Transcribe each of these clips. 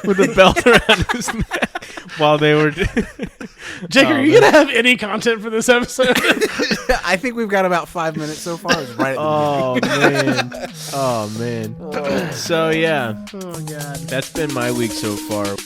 with a belt around his neck while they were. Jake, are you gonna have any content for this episode? I think we've got about 5 minutes so far. It's right at the Oh man. So yeah. Oh god. That's been my week so far.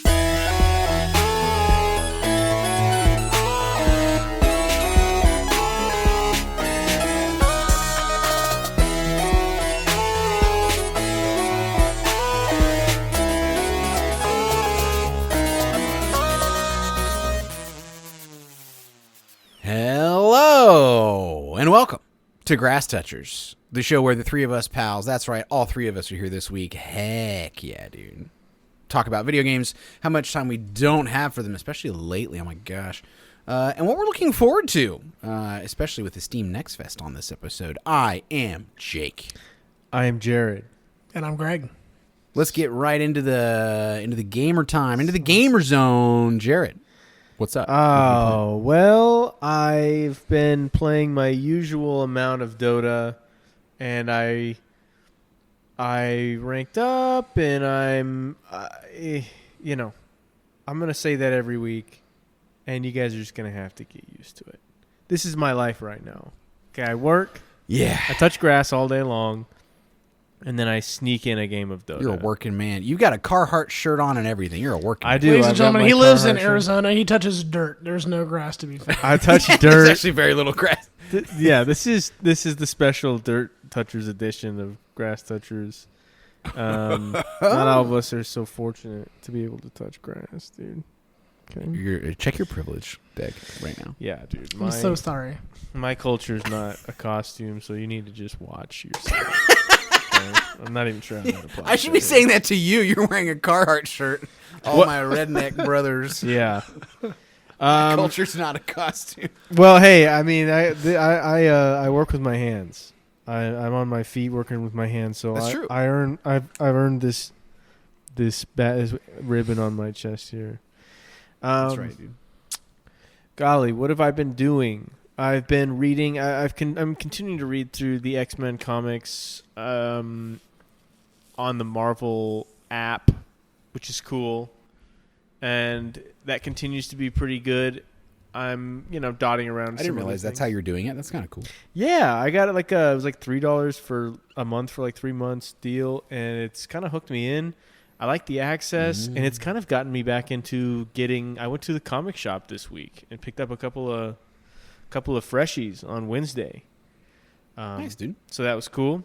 Hello, and welcome to Grasstouchers, the show where the three of us pals, that's right, all three of us are here this week. Heck yeah, dude. Talk about video games, how much time we don't have for them, especially lately, oh my gosh. And what we're looking forward to, especially with the Steam Next Fest on this episode. I am Jake. I am Jared. And I'm Greg. Let's get right into the gamer time, into the gamer zone. Jared, what's up? Oh, well, I've been playing my usual amount of Dota, and I ranked up, and I'm going to say that every week, and you guys are just going to have to get used to it. This is my life right now. Okay, I work. Yeah. I touch grass all day long. And then I sneak in a game of Dota. You're a working man. You got a Carhartt shirt on and everything. You're a working man. I do. Ladies and I've got gentlemen, my he lives in Carhartt shirt. Arizona. He touches dirt. There's no grass to be found. I touch dirt. There's actually very little grass. Yeah, this is the special Dirt Touchers edition of Grasstouchers. Not all of us are so fortunate to be able to touch grass, dude. Okay. Check your privilege deck right now. Yeah, dude. I'm so sorry. My culture's not a costume, so you need to just watch yourself. Okay? I'm not even sure how to apply. I should be saying that to you. You're wearing a Carhartt shirt. All my redneck brothers. Yeah. Culture's not a costume. Well, hey, I mean, I work with my hands. I'm on my feet working with my hands, so That's true. I've earned this ribbon on my chest here. That's right, dude. Golly, what have I been doing? I've been reading. I'm continuing to read through the X-Men comics on the Marvel app, which is cool, and that continues to be pretty good. I'm dotting around. I didn't realize that's how you're doing it. That's kind of cool. Yeah, I got it it was like $3 for a month for like 3 months deal, and it's kind of hooked me in. I like the access, and it's kind of gotten me back into getting. I went to the comic shop this week and picked up a couple of freshies on Wednesday. Nice, dude. So that was cool.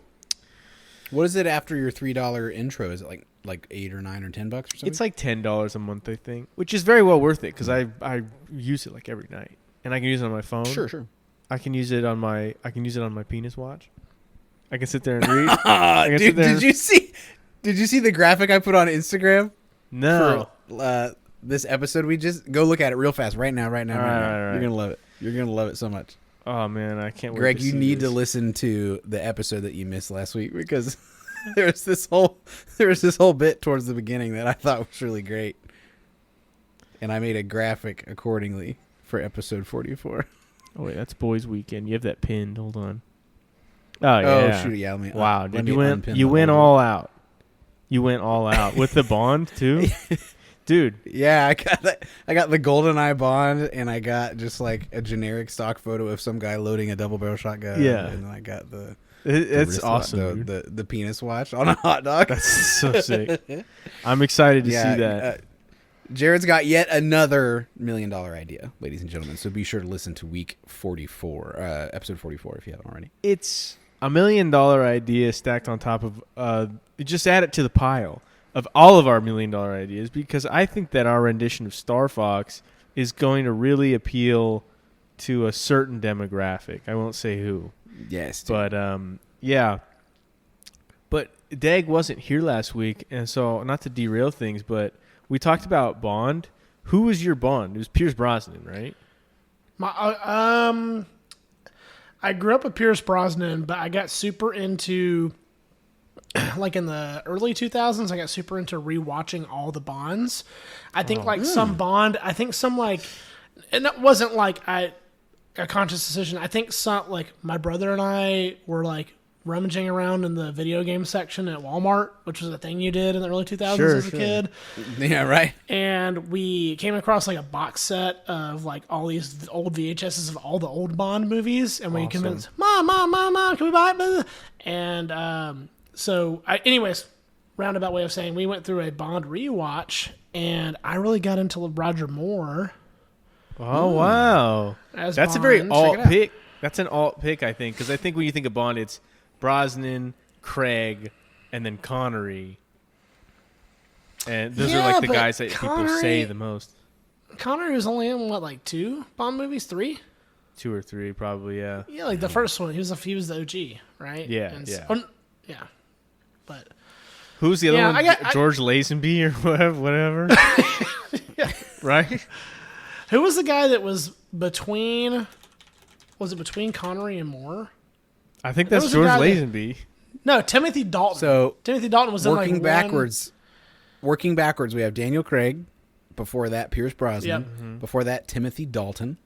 What is it after your $3 intro? Is it like $8 or $9 or $10 or something? It's like $10 a month, I think, which is very well worth it because I use it like every night, and I can use it on my phone. Sure. I can use it on my penis watch. I can sit there and read. Dude, did you see the graphic I put on Instagram? No. For, this episode, we just go look at it real fast right now. All right. You're gonna love it. You're gonna love it so much. Oh man, I can't wait. Greg, you need to listen to the episode that you missed last week because there was this whole bit towards the beginning that I thought was really great, and I made a graphic accordingly for episode 44. Oh wait, that's Boys Weekend. You have that pinned. Hold on. Oh yeah. Oh shoot, yeah. Wow, dude, you went all out. You went all out with the Bond too, dude. Yeah, I got the GoldenEye Bond, and I got just like a generic stock photo of some guy loading a double barrel shotgun. Yeah, and I got it's awesome. The penis watch on a hot dog. That's so sick. I'm excited to see that. Jared's got yet another $1 million idea, ladies and gentlemen. So be sure to listen to week 44, episode 44, if you haven't already. It's $1 million idea stacked on top of. Just add it to the pile of all of our $1 million ideas because I think that our rendition of Star Fox is going to really appeal to a certain demographic. I won't say who. Yes, dude. But yeah. But Dag wasn't here last week, and so not to derail things, but we talked about Bond. Who was your Bond? It was Pierce Brosnan, right? I grew up with Pierce Brosnan, but I got super into, like in the early 2000s, I got super into rewatching all the Bonds. I think some Bond, and that wasn't like a conscious decision. I think some, like my brother and I were like rummaging around in the video game section at Walmart, which was a thing you did in the early 2000s Sure, as a kid. Yeah, right. And we came across like a box set of like all these old VHSs of all the old Bond movies, and we convinced Mom, can we buy it? And anyways, roundabout way of saying we went through a Bond rewatch, and I really got into Roger Moore. Oh wow, As that's Bond. a very Check it alt out. pick. That's an alt pick, I think, because I think when you think of Bond, it's Brosnan, Craig, and then Connery, and those are Yeah, like the but guys that people say the most. Connery was only in what, like 2 Bond movies, 3? 2 or 3, probably. Yeah. Yeah, like the first one, he was the OG, right? Yeah, And yeah. Yeah, but Who's the other Yeah, one? George Lazenby or whatever. Right? who was the guy that was between? Was it between Connery and Moore? I think There that's was a George guy that- Lazenby. No, Timothy Dalton. So Timothy Dalton was in working like backwards, we have Daniel Craig. Before that, Pierce Brosnan. Yep. Mm-hmm. Before that, Timothy Dalton.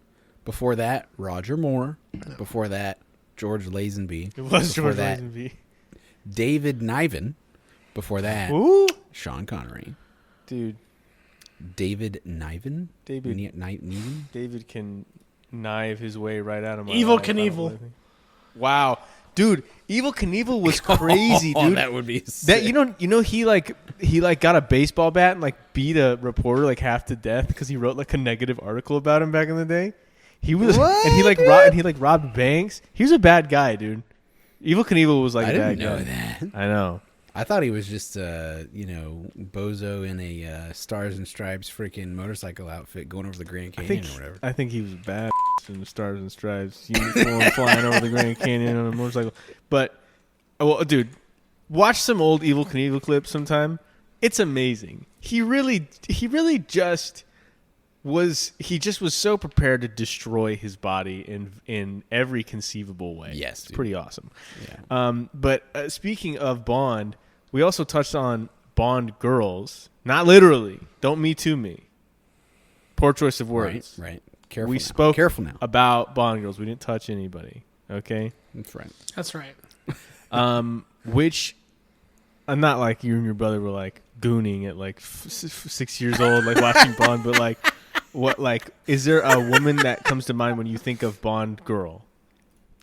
Before that, Roger Moore. Before that, George Lazenby. It was Before George that, Lazenby. David Niven. Before that, Ooh, Sean Connery. dude, David Niven? David. Niven? David can knife his way right out of my Evil life, I don't Knievel. really think. Wow, dude, Evil Knievel was crazy, Oh, dude. that would be That sick. he got a baseball bat and like beat a reporter like half to death because he wrote like a negative article about him back in the day. He was What, and he robbed banks. He was a bad guy, dude. Evil Knievel was like I a bad didn't know guy. that. I know. I thought he was just, bozo in a Stars and Stripes freaking motorcycle outfit going over the Grand Canyon or whatever. I think he was bad in the Stars and Stripes uniform flying over the Grand Canyon on a motorcycle. But, well, dude, watch some old Evil Knievel clips sometime. It's amazing. He just was so prepared to destroy his body in every conceivable way. Yes, it's dude. pretty awesome. Yeah. But speaking of Bond, we also touched on Bond girls. Not literally. Don't me to me. Poor choice of words. Right. Careful We now. spoke Careful now. about Bond girls. We didn't touch anybody. Okay? That's right. That's right. Which I'm not like you and your brother were like gooning at like 6 years old, like watching Bond, but like what, like, is there a woman that comes to mind when you think of Bond girl?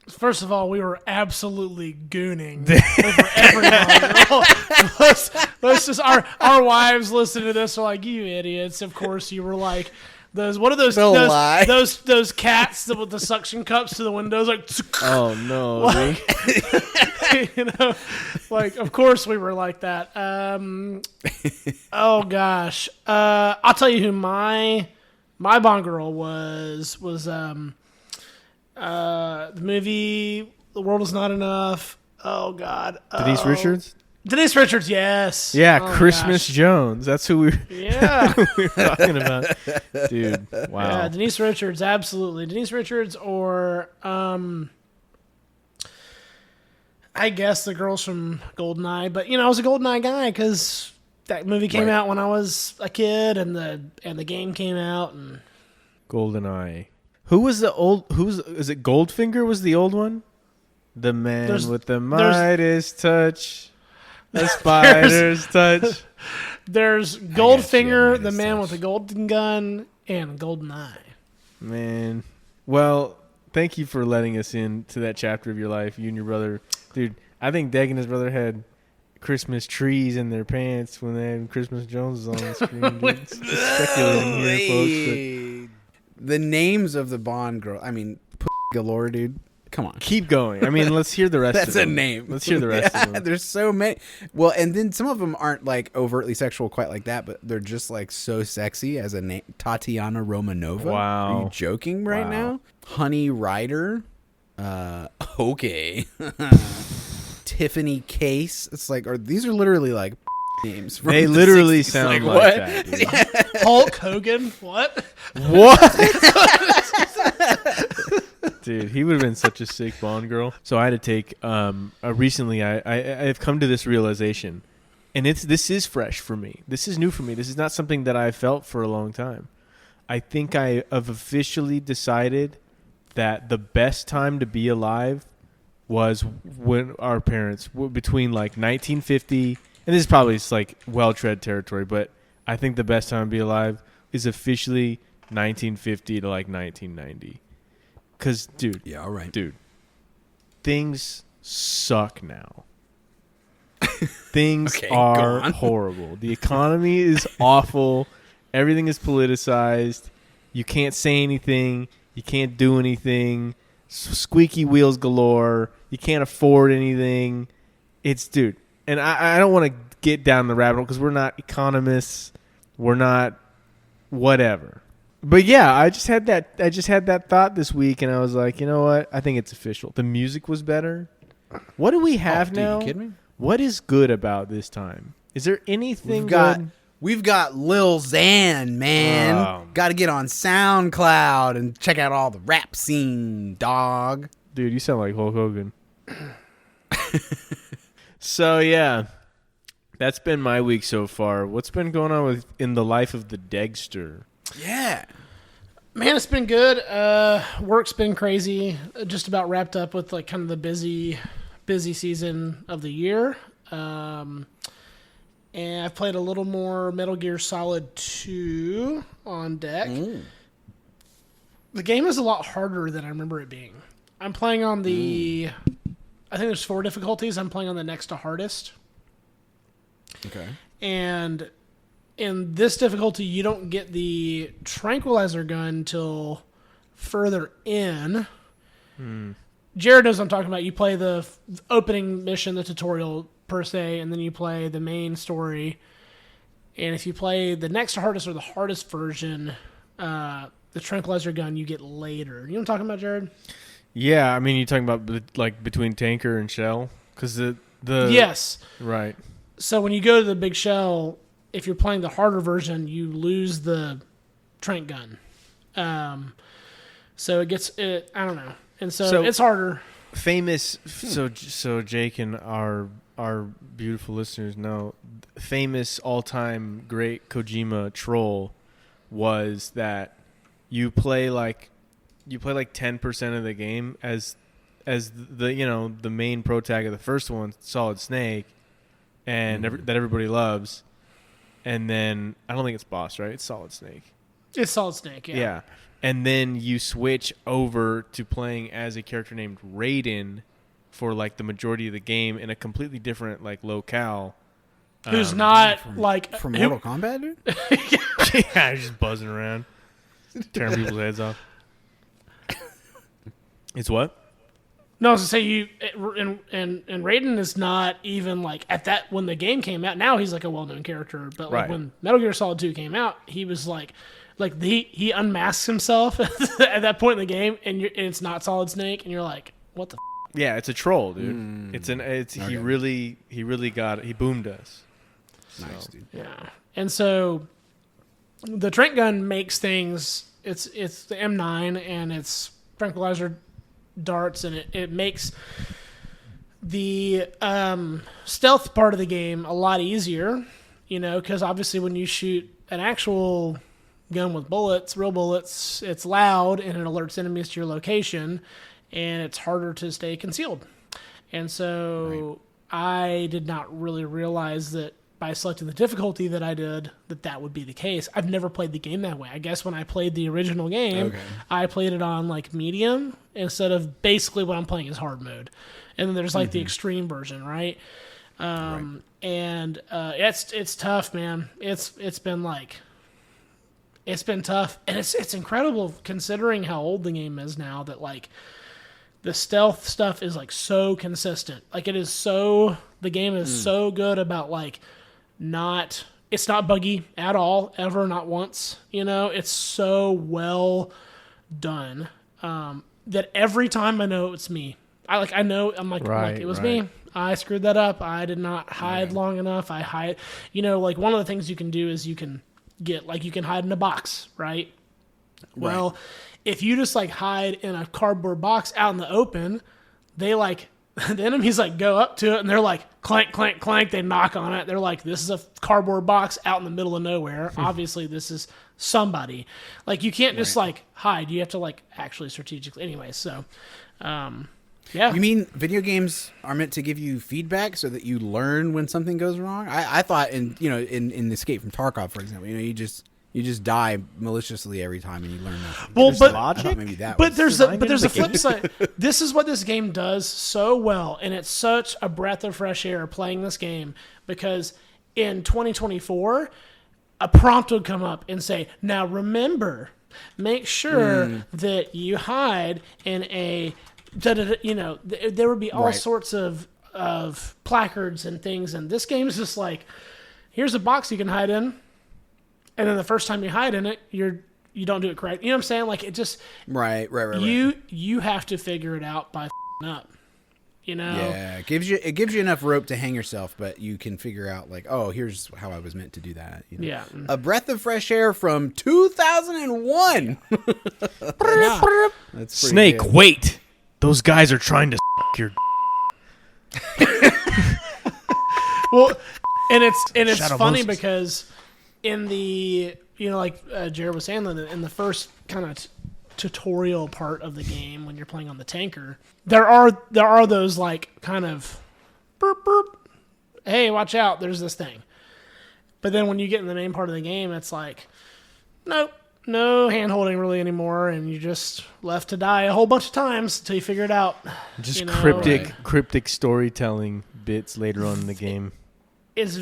First of all, we were absolutely gooning over everyone. Let's just our wives listen to this are like, you idiots. Of course you were like those. What are those? Don't lie. Those cats with the suction cups to the windows, like. Oh no, Like, you know, like of course we were like that. Oh gosh, I'll tell you who my Bond girl was the movie The World Is Not Enough. Oh God, Denise Richards? Denise Richards, yes. Yeah, Oh, Christmas gosh. Jones. That's who Yeah, we were talking about. Dude, wow. yeah, Denise Richards, absolutely. Denise Richards, or I guess the girls from GoldenEye. But I was a GoldenEye guy because that movie came Right. out when I was a kid, and the game came out, and GoldenEye. Who was the old? Is it Goldfinger? Was the old one? The man with the Midas touch, the spider's touch. there's you Goldfinger, had the Midas man touch. with the golden gun, and GoldenEye. Man, well, thank you for letting us into that chapter of your life. You and your brother, dude. I think Deg and his brother had Christmas trees in their pants when they had Christmas Joneses on the screen. Dude. Just speculating here, folks. The names of the Bond girl. I mean, galore, dude. Come on. But keep going. I mean, let's hear the rest. That's of a them. name. Let's hear the rest Yeah, of them. There's so many. Well, and then some of them aren't like overtly sexual quite like that, but they're just like so sexy as a name. Tatiana Romanova. Wow. Are you joking right Wow. now? Honey Ryder. Okay. Tiffany Case. It's like, these are literally like names. From They the literally 60s. sound like like what? that. Dude. Hulk Hogan, what? What? Dude, he would have been such a sick Bond girl. So I had to take. Recently, I've come to this realization, and this is fresh for me. This is new for me. This is not something that I've felt for a long time. I think I have officially decided that the best time to be alive was when our parents between like 1950, and this is probably just like well-tread territory, but I think the best time to be alive is officially 1950 to like 1990. Because, dude, Yeah, all right. dude, things suck now. Things Okay, are go on. horrible. The economy is awful. Everything is politicized. You can't say anything. You can't do anything. Squeaky wheels galore. You can't afford anything. It's, dude, and I don't want to get down the rabbit hole because we're not economists. We're not whatever. But yeah, I just had that thought this week, and I was like, you know what? I think it's official. The music was better. What do we have now? Are you kidding me? What is good about this time? Is there anything We've got Lil Xan, man. Got to get on SoundCloud and check out all the rap scene, dog. Dude, you sound like Hulk Hogan. So yeah, that's been my week so far. What's been going on in the life of the Degster? Yeah. Man, it's been good. Work's been crazy. Just about wrapped up with like kind of the busy season of the year. And I've played a little more Metal Gear Solid 2 on deck. The game is a lot harder than I remember it being. I'm playing on the... I think there's 4 difficulties. I'm playing on the next to hardest. Okay. And in this difficulty, you don't get the tranquilizer gun till further in. Jared knows what I'm talking about. You play the opening mission, the tutorial per se, and then you play the main story. And if you play the next to hardest or the hardest version, the tranquilizer gun you get later. You know what I'm talking about, Jared? Yeah, I mean, you're talking about like between Tanker and Shell? Because the Yes. Right. So when you go to the big shell, if you're playing the harder version, you lose the trank gun. So it gets it. I don't know, and so it's harder. Famous. So Jake and our beautiful listeners know, famous all-time great Kojima troll was that you play like 10% of the game as the the main pro tag of the first one, Solid Snake, and that everybody loves, and then I don't think it's boss, right? It's Solid Snake. It's Solid Snake, yeah. Yeah, and then you switch over to playing as a character named Raiden for like the majority of the game in a completely different like locale. Who's not from Mortal Kombat, dude? Yeah, he's just buzzing around, tearing people's heads off. It's what? No, I was gonna say and Raiden is not even like at that when the game came out. Now he's like a well-known character, but like when Metal Gear Solid 2 came out, he was like he unmasks himself at that point in the game, and it's not Solid Snake, and you're like, what the? Yeah, it's a troll, dude. He really got it. He boomed us. Nice, dude. Yeah, and so the trank gun makes things. It's the M9 and it's tranquilizer darts, and it makes the stealth part of the game a lot easier, because obviously when you shoot an actual gun with bullets, real bullets, it's loud and it alerts enemies to your location, and it's harder to stay concealed. And so I did not really realize that by selecting the difficulty that I did, that would be the case. I've never played the game that way. I guess when I played the original game, I played it on like medium instead of basically what I'm playing is hard mode. And then there's like the extreme version, right? And it's tough, man. It's been tough, and it's incredible considering how old the game is now that like the stealth stuff is like so consistent. Like it is so the game is so good about like it's not buggy at all, ever, not once. It's so well done that every time I know it's me. I'm like it was me. I screwed that up. I did not hide long enough. I hide. Like one of the things you can do is you can hide in a box, right? Well, if you just like hide in a cardboard box out in the open, they like the enemies like go up to it and they're like clank, clank, clank. They knock on it. They're like, this is a cardboard box out in the middle of nowhere. Obviously, this is somebody. Like you can't just like hide. You have to like actually strategically. Anyway, so Yeah. You mean video games are meant to give you feedback so that you learn when something goes wrong? I thought in Escape from Tarkov, for example, you just die maliciously every time and you learn nothing. Well, but I thought maybe that but was there's a flip side. This is what this game does so well, and it's such a breath of fresh air playing this game, because in 2024, a prompt would come up and say, "Now remember, make sure that you hide in a." There would be all sorts of placards and things, and this game is just like, here's a box you can hide in, and then the first time you hide in it, you don't do it correct. You know what I'm saying? Like, it just right. You have to figure it out by up. Yeah, it gives you enough rope to hang yourself, but you can figure out like, oh, here's how I was meant to do that. Yeah, a breath of fresh air from 2001. Yeah. That's Snake, good. wait. Those guys are trying to your. Well, and it's Shadow funny Moses. because in the like Jared was saying, in the first kind of tutorial part of the game when you're playing on the tanker, there are those like kind of burp burp, hey, watch out, there's this thing. But then when you get in the main part of the game, it's like, nope, no hand holding really anymore, and you're just left to die a whole bunch of times until you figure it out. Just Right. cryptic storytelling bits later on in the game. It's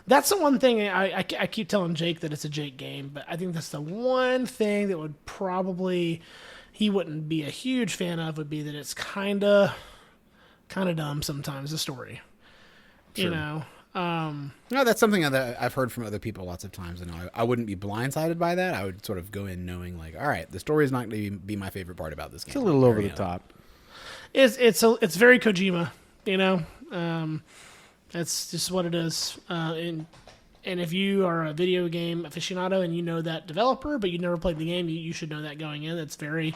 that's the one thing I keep telling Jake that it's a Jake game, but I think that's the one thing that would probably he wouldn't be a huge fan of, would be that it's kind of dumb sometimes, the story. Sure. No, that's something that I've heard from other people lots of times, and I wouldn't be blindsided by that. I would sort of go in knowing like, all right, the story is not going to be my favorite part about this game. It's a little over the top. It's very Kojima, That's just what it is. And if you are a video game aficionado and you know that developer, but you never played the game, you should know that going in. It's very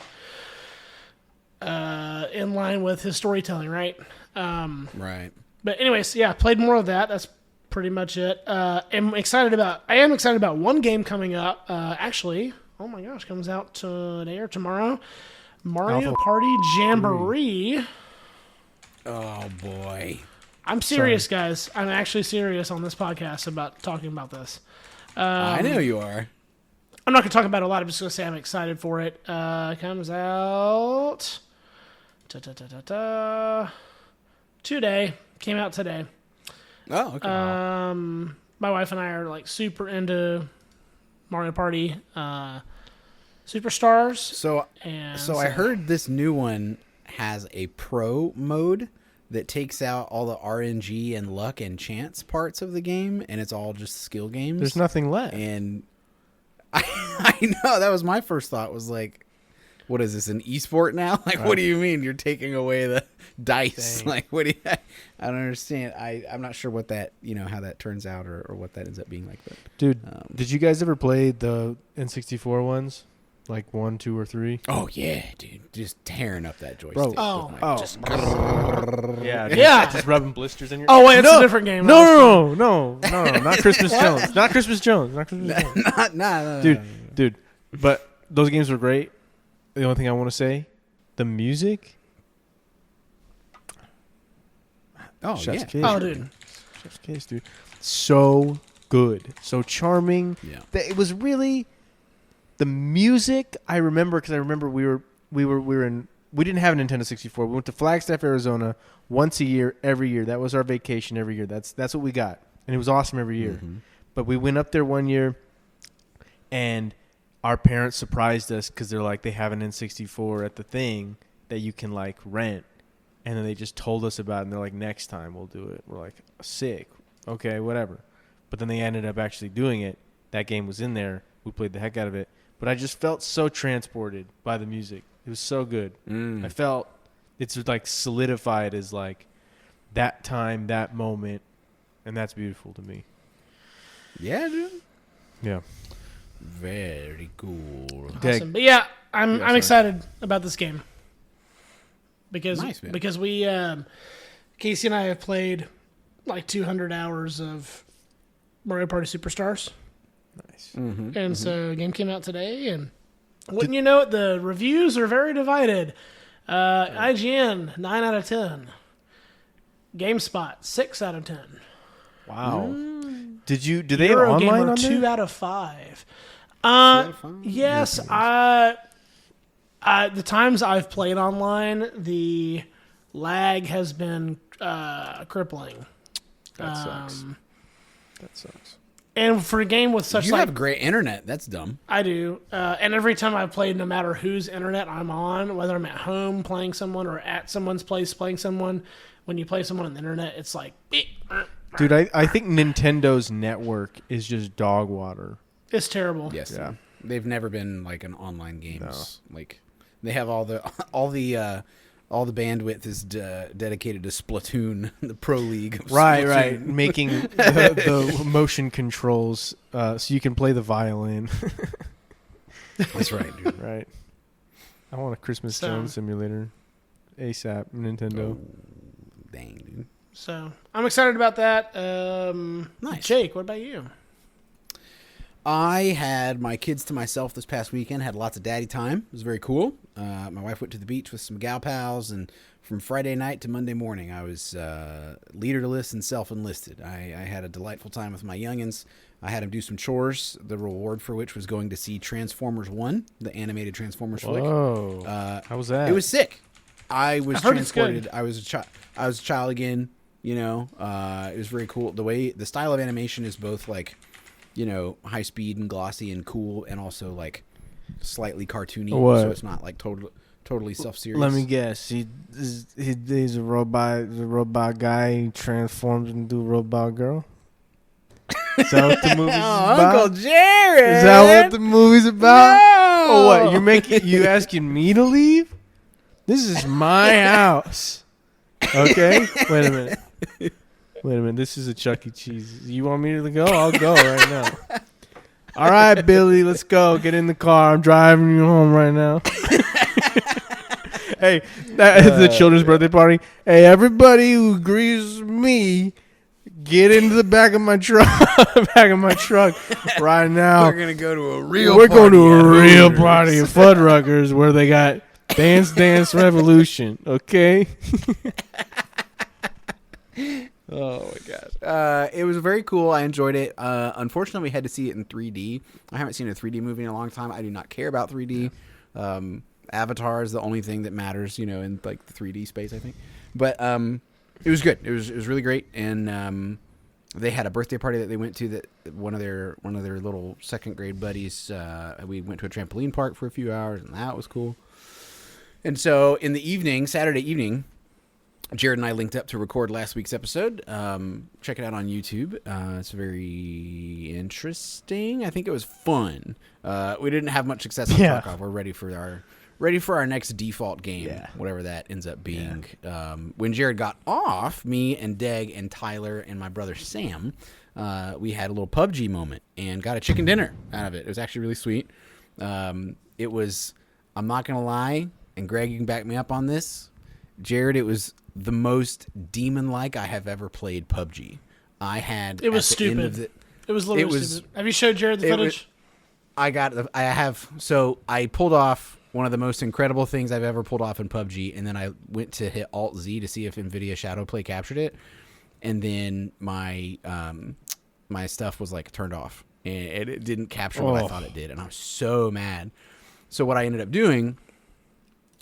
in line with his storytelling, right? Right. But anyways, yeah, played more of that. That's pretty much it. I am excited about one game coming up. Actually, oh my gosh, comes out today or tomorrow. Mario Party Jamboree. Oh boy. I'm serious, guys. I'm actually serious on this podcast about talking about this. I know you are. I'm not going to talk about it a lot. I'm just going to say I'm excited for it. Comes out today. Came out today. Oh, okay. My wife and I are like super into Mario Party Superstars. So I heard this new one has a pro mode that takes out all the RNG and luck and chance parts of the game, and it's all just skill games. There's nothing left. And I know, that was my first thought, was like, what is this, an esport now? Like, What do you mean you're taking away the dice? Dang. Like, what do you, I don't understand. I'm not sure what that, how that turns out or what that ends up being like. But, Dude, did you guys ever play the N64 ones? Like 1, 2, or 3? oh yeah, dude, just tearing up that joystick. Bro. with Oh. my- Oh. just- Yeah. Yeah. Just rubbing blisters in your... Oh, wait, it's a different game. No, not Christmas Jones. Not Christmas Jones. nah, Dude. But those games were great. The only thing I want to say, the music. Oh Chef's yeah. kiss. Oh, dude. Chef's kiss, dude. So good. So charming. Yeah. It was really the music. I remember because we didn't have a Nintendo 64. We went to Flagstaff, Arizona once a year, every year. That was our vacation every year. That's what we got. And it was awesome every year. Mm-hmm. But we went up there one year and our parents surprised us because they're like, they have an N64 at the thing that you can like rent. And then they just told us about it, and they're like, next time we'll do it. We're like, sick. Okay, whatever. But then they ended up actually doing it. That game was in there. We played the heck out of it. But I just felt so transported by the music. It was so good. I felt it's like solidified as like that time, that moment. And that's beautiful to me. Yeah, dude. Yeah. Very cool. Awesome. But yeah, I'm excited about this game. Because Nice, man. because we Casey and I have played like 200 hours of Mario Party Superstars. Nice. And so the game came out today, and wouldn't you know it, the reviews are very divided. IGN 9 out of 10. GameSpot 6 out of 10. Wow. Did they have online Eurogamer on 2 there? out of 5. out of 5? Yes. The times I've played online, the lag has been crippling. That sucks. That sucks. And for a game with such You have great internet. That's dumb. I do. And every time I've played, no matter whose internet I'm on, whether I'm at home playing someone or at someone's place playing someone, when you play someone on the internet, it's like... Dude, I think Nintendo's network is just dog water. It's terrible. Yes. Yeah. They've never been like an online games. No. Like they have all the bandwidth is dedicated to Splatoon, the Pro League. Of Right. Splatoon. Making the motion controls so you can play the violin. That's right, dude. Right. I want a Christmas Jones simulator. ASAP, Nintendo. Oh, dang, dude. So I'm excited about that. Nice. Jake, what about you? I had my kids to myself this past weekend. Had lots of daddy time. It was very cool. My wife went to the beach with some gal pals, and from Friday night to Monday morning, I was leaderless and self-enlisted. I had a delightful time with my youngins. I had them do some chores, the reward for which was going to see Transformers 1, the animated Transformers flick. Whoa. How was that? It was sick. I was heard it's transported. good. I was a child again. You know, it was very cool. The style of animation is both like, you know, high speed and glossy and cool, and also like slightly cartoony. What? So it's not like totally self-serious. Let me guess. He's a robot. The robot guy. He transforms into a robot girl. Is that what the movie's about? Uncle Jared. Is that what the movie's about? No! Oh, what? You asking me to leave? This is my house. Okay. Wait a minute. This is a Chuck E. Cheese. You want me to go? I'll go right now. All right, Billy, let's go. Get in the car. I'm driving you home right now. Hey, that is the children's birthday party. Hey, everybody who agrees with me, get into the back of my truck. Right now. We're gonna go to a real. We're party going to a at real Hooters. party at Fuddruckers where they got Dance Revolution. Okay. Oh my gosh. It was very cool. I enjoyed it. Unfortunately, we had to see it in 3D. I haven't seen a 3D movie in a long time. I do not care about 3D. Avatar is the only thing that matters, you know, in like the 3D space, I think. But it was good. It was really great. And they had a birthday party that they went to that one of their little second grade buddies. We went to a trampoline park for a few hours, and that was cool. And so in the evening, Saturday evening, Jared and I linked up to record last week's episode. Check it out on YouTube. It's very interesting. I think it was fun. We didn't have much success on Tarkov. We're ready for our next default game, whatever that ends up being. When Jared got off, me and Deg and Tyler and my brother Sam, we had a little PUBG moment and got a chicken dinner out of it. It was actually really sweet. It was, I'm not going to lie, and Greg, you can back me up on this, Jared, it was the most demon-like I have ever played PUBG. It was stupid. It was literally stupid. Have you showed Jared the footage? So I pulled off one of the most incredible things I've ever pulled off in PUBG, and then I went to hit Alt-Z to see if NVIDIA Shadowplay captured it, and then my my stuff was like turned off, and it didn't capture what I thought it did, and I was so mad. So what I ended up doing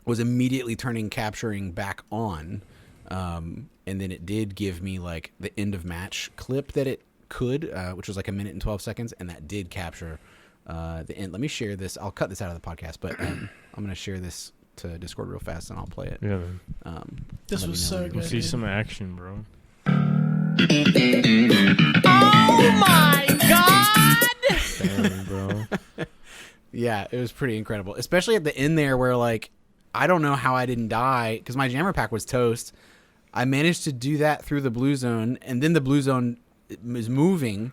was immediately capturing back on, and then it did give me like the end of match clip that it could, which was like 1 minute and 12 seconds, and that did capture the end. Let me share this. I'll cut this out of the podcast, but I'm going to share this to Discord real fast, and I'll play it. Yeah. This was so good. See some action, bro. Oh my god! Damn, bro. Yeah, it was pretty incredible, especially at the end there where like, I don't know how I didn't die because my jammer pack was toast. I managed to do that through the blue zone, and then the blue zone is moving.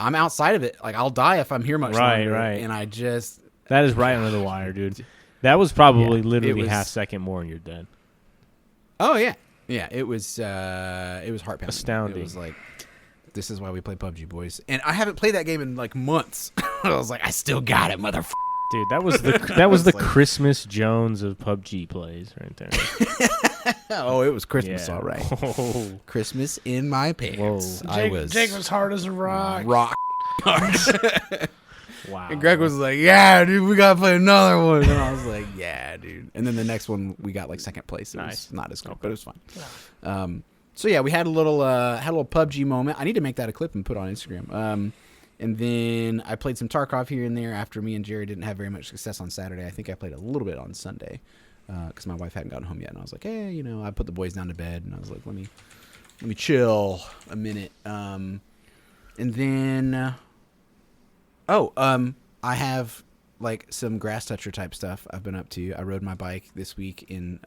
I'm outside of it. Like, I'll die if I'm here much longer. Right. And I just... That is right under the wire, dude. That was probably literally half second more and you're dead. Oh, yeah. Yeah, it was heart-pounding. Astounding. It was like, this is why we play PUBG, boys. And I haven't played that game in, like, months. I was like, I still got it, motherfucker. Dude, that was the Christmas Jones of PUBG plays right there. Oh, it was Christmas, Yeah. all right. Oh. Christmas in my pants. I was Jake was hard as a rock. rock hard. Wow. And Greg was like, "Yeah, dude, we gotta play another one." And I was like, "Yeah, dude." And then the next one, we got like second place. It Nice. was not as good, but it was fun. So yeah, we had a little PUBG moment. I need to make that a clip and put it on Instagram. And then I played some Tarkov here and there after me and Jerry didn't have very much success on Saturday. I think I played a little bit on Sunday because my wife hadn't gotten home yet. And I was like, hey, I put the boys down to bed. And I was like, let me chill a minute. And then, I have like some Grasstoucher type stuff I've been up to. I rode my bike this week in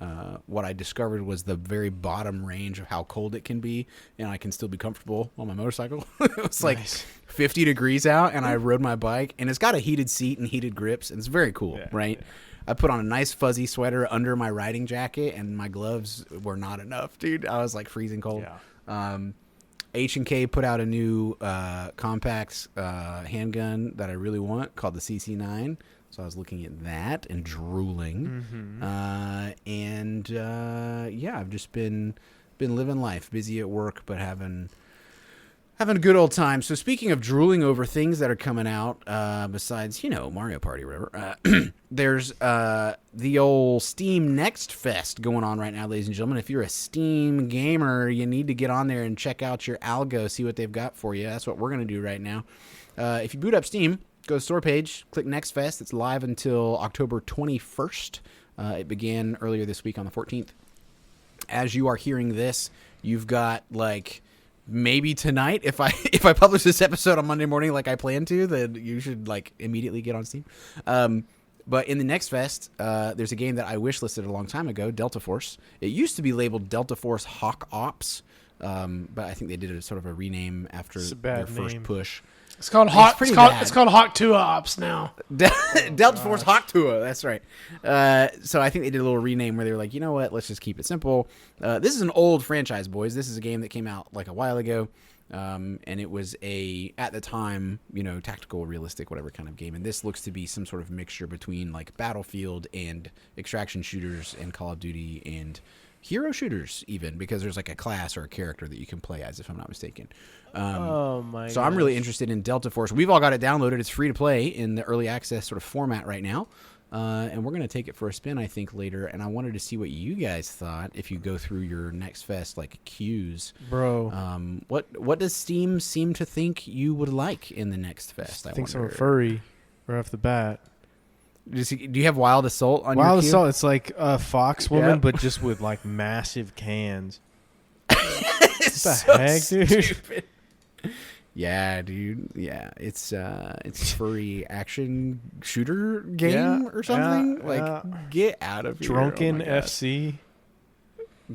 what I discovered was the very bottom range of how cold it can be, and I can still be comfortable on my motorcycle. It was like 50 degrees out, and I rode my bike, and it's got a heated seat and heated grips, and it's very cool, right? Yeah. I put on a nice fuzzy sweater under my riding jacket, and my gloves were not enough, dude. I was like freezing cold. Yeah. H&K put out a new compact handgun that I really want called the CC9. So I was looking at that and drooling. Mm-hmm. I've just been living life, busy at work, but having a good old time. So speaking of drooling over things that are coming out, besides, Mario Party or whatever, there's the old Steam Next Fest going on right now, ladies and gentlemen. If you're a Steam gamer, you need to get on there and check out your algo, see what they've got for you. That's what we're going to do right now. If you boot up Steam, go to the store page, click Next Fest. It's live until October 21st. It began earlier this week on the 14th. As you are hearing this, you've got maybe tonight, if I publish this episode on Monday morning like I plan to, then you should immediately get on Steam. But in the Next Fest, there's a game that I wish listed a long time ago, Delta Force. It used to be labeled Delta Force Hawk Ops, but I think they did a sort of a rename after their first push. It's called Hawk. It's called Hawk 2 Ops now. Delta Force Hawk 2. That's right. So I think they did a little rename where they were like, you know what? Let's just keep it simple. This is an old franchise, boys. This is a game that came out a while ago, and it was at the time, tactical, realistic, whatever kind of game. And this looks to be some sort of mixture between Battlefield and extraction shooters and Call of Duty and hero shooters, even, because there's a class or a character that you can play as, if I'm not mistaken. So I'm really interested in Delta Force. We've all got it downloaded. It's free to play in the early access sort of format right now. And we're going to take it for a spin, I think, later. And I wanted to see what you guys thought if you go through your Next Fest queues. Bro. What does Steam seem to think you would like in the Next Fest? I think I'm a furry right off the bat. Do you have Wild Assault on your queue? Wild Assault, it's like a fox woman, but just with massive cans. What the heck, dude? Stupid. Yeah, dude. Yeah, it's furry action shooter game or something. Get out of here. Drunken FC.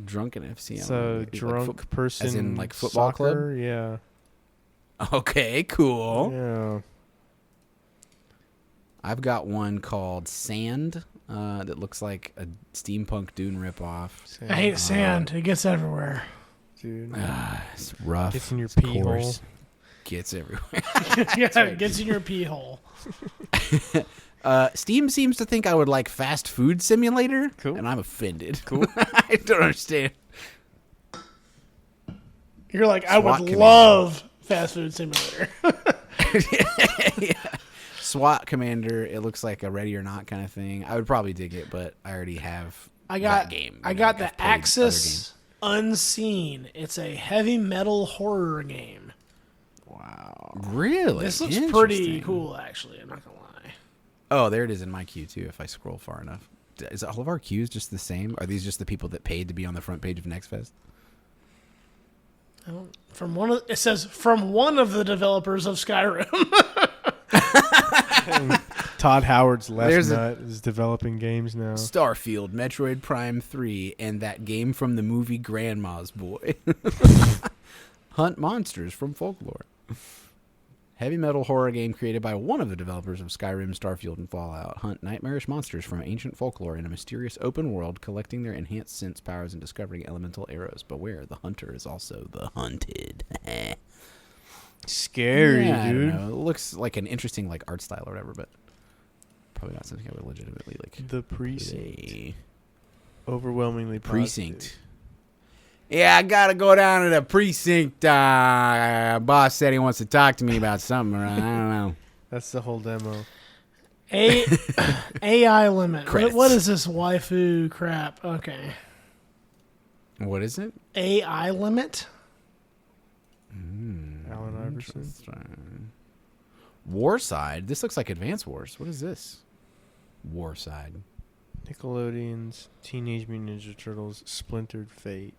Drunken FC. So drunk person, as in football soccer, club. Yeah. Okay, cool. Yeah. I've got one called Sand that looks like a steampunk Dune ripoff. I hate sand. It gets everywhere. Dude. It's rough. Gets in your pee hole. Gets everywhere. It gets in your pee hole. Steam seems to think I would like Fast Food Simulator, and I'm offended. Cool. I don't understand. You're like, I would love Fast Food Simulator. Yeah. SWAT Commander, it looks like a Ready or Not kind of thing. I would probably dig it, but I already have that game. I got the Axis Unseen. It's a heavy metal horror game. Wow. Really? This looks pretty cool, actually. I'm not going to lie. Oh, there it is in my queue, too, if I scroll far enough. Is all of our queues just the same? Are these just the people that paid to be on the front page of Next Fest? It says, from one of the developers of Skyrim. Todd Howard's left nut is developing games now. Starfield, Metroid Prime 3, and that game from the movie Grandma's Boy. Hunt monsters from folklore. Heavy metal horror game created by one of the developers of Skyrim, Starfield, and Fallout. Hunt nightmarish monsters from ancient folklore in a mysterious open world, collecting their enhanced sense powers and discovering elemental arrows. Beware, the hunter is also the hunted. Scary, dude. I don't know. It looks like an interesting art style or whatever, but probably not something I would legitimately like. The Precinct. Play. Overwhelmingly Precinct. positive. Yeah, I gotta go down to the precinct. Boss said he wants to talk to me about something. I don't know. That's the whole demo. AI limit. Credits. What is this waifu crap? Okay. What is it? AI limit? Allen Iverson. Interesting. Warside. This looks like Advance Wars. What is this? Warside. Nickelodeon's Teenage Mutant Ninja Turtles Splintered Fate.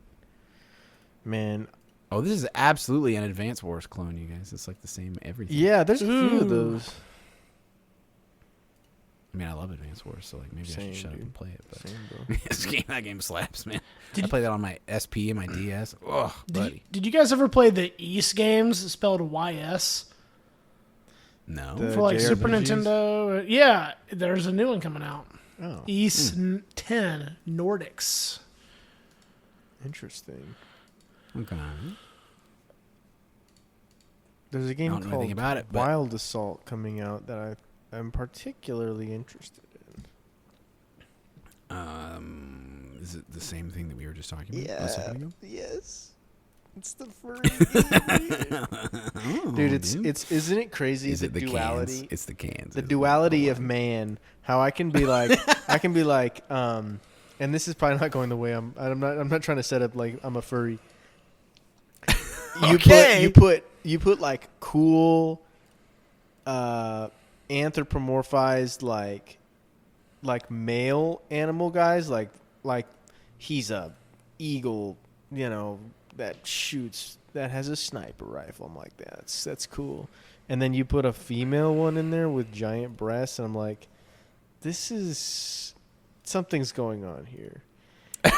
Man. Oh, this is absolutely an Advance Wars clone, you guys. It's like the same everything. Yeah, there's a few Ooh. of those. I mean, I love Advance Wars, so like maybe I Same, should shut up dude. and play it. But Same, bro. that game slaps, man. Did I you- play that on my SP and my DS. Oh, buddy. Did you guys ever play the East games spelled YS? No. The- For like Super JRPGs? Nintendo? Yeah, there's a new one coming out. Oh, East 10 Nordics. interesting. Okay. There's a game I don't know called anything about it, but- Wild Assault coming out that I'm particularly interested in. Is it the same thing that we were just talking about? a second ago? Yes. It's the furry Oh, dude, it's isn't it crazy Is the it the duality? cans? It's the cans. The isn't it? duality of man. How I can be like and this is probably not going the way I'm not trying to set up like I'm a furry. Okay. You put like cool anthropomorphized like male animal guys like he's a eagle, you know, that shoots, that has a sniper rifle. I'm like, that's cool. And then you put a female one in there with giant breasts, and I'm like, this is something's going on here.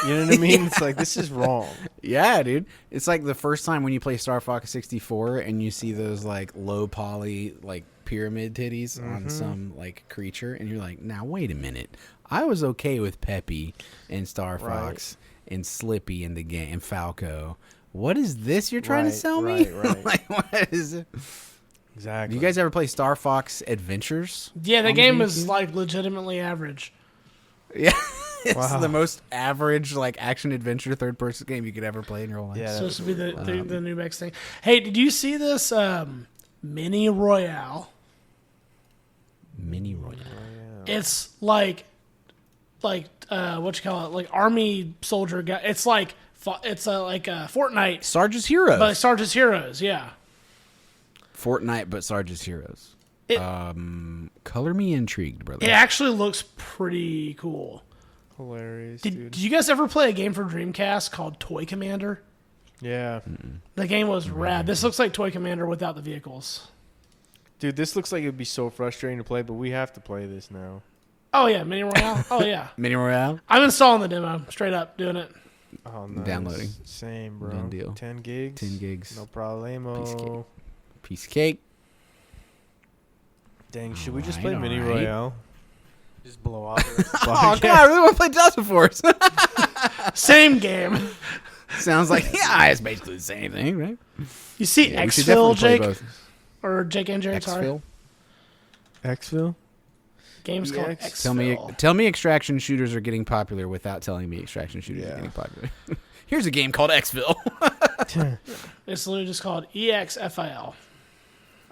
You know what I mean? It's like, this is wrong. Yeah, dude. It's like the first time when you play Star Fox 64 and you see those like low poly like pyramid titties on some like creature, and you're like, now wait a minute. I was okay with Peppy and Star Fox and Slippy in the game and Falco. What is this you're trying to sell me? Right. Like, what is it? Exactly. Do you guys ever play Star Fox Adventures? Yeah, the on game GameCube? is like legitimately average. Yeah. It's Wow. the most average like action adventure third person game you could ever play in your whole life. Yeah. It's supposed to be the new next thing. Hey, did you see this Mini Royale? Mini Royale. It's like what you call it? Like army soldier guy. It's like like Fortnite, Sarge's Heroes. but Sergeant's Heroes. Yeah. Fortnite, but Sarge's Heroes. It- Color me intrigued, brother. It actually looks pretty cool. Hilarious, Did dude. you guys ever play a game for Dreamcast called Toy Commander? Yeah. The game was rad. This looks like Toy Commander without the vehicles. Dude, this looks like it would be so frustrating to play, but we have to play this now. Oh yeah, Mini Royale. Oh yeah, Mini Royale. I'm installing the demo. Straight up doing it. Oh, nice. Downloading. Same, bro. Done deal. 10 gigs. 10 gigs. No problemo. Piece of cake. Piece of cake. Dang, should we just Alright, play Mini alright. Royale? Just blow off. Oh, God, I really want to play Delta Force. Same game. Sounds like, yeah, it's basically the same thing, right? You see Yeah, we should Xfil, definitely play Jake, both. or Jake and Jared. Sorry, Xfil. Xville? game's called X- Xfil. Tell me extraction shooters are getting popular without telling me extraction shooters are Yeah. getting popular. Here's a game called Xville. It's literally just called EXFIL.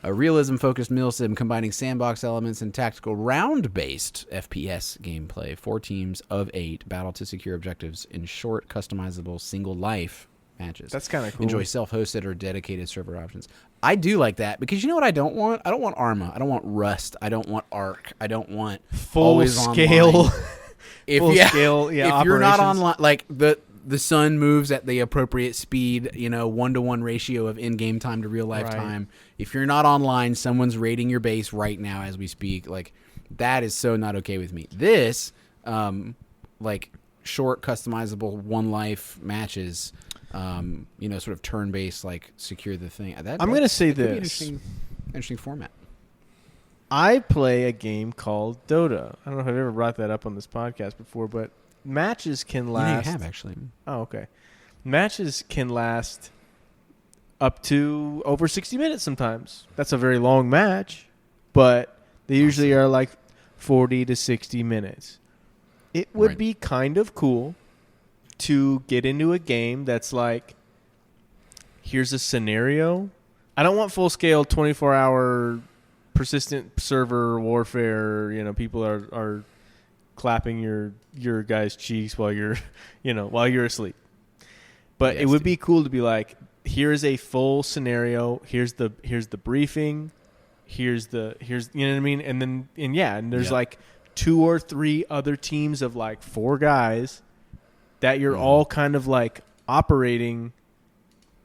A realism-focused meal sim combining sandbox elements and tactical round-based FPS gameplay. 4 teams of 8 battle to secure objectives in short, customizable, single-life matches. That's kind of cool. Enjoy self-hosted or dedicated server options. I do like that because you know what I don't want? I don't want Arma. I don't want Rust. I don't want Arc. I don't want Full always scale. online. Full scale, if you're not operations. online, like the sun moves at the appropriate speed, 1-to-1 ratio of in-game time to real life Right. time. If you're not online, someone's raiding your base right now as we speak. Like that is so not okay with me. This, like short, customizable, one life matches, sort of turn-based, like secure the thing. I'm going to say that could be an this. interesting format. I play a game called Dota. I don't know if I've ever brought that up on this podcast before, but matches can last. You have actually. Oh, okay. Matches can last up to over 60 minutes sometimes. That's a very long match, but they usually are like 40 to 60 minutes. It would Right. be kind of cool to get into a game that's like, here's a scenario. I don't want full-scale 24-hour persistent server warfare. People are clapping your guy's cheeks while you're asleep. But Yes, it would dude. be cool to be like, here's a full scenario. Here's the briefing. Here's you know what I mean? And there's Yeah. like 2 or 3 other teams of like 4 guys that you're all kind of like operating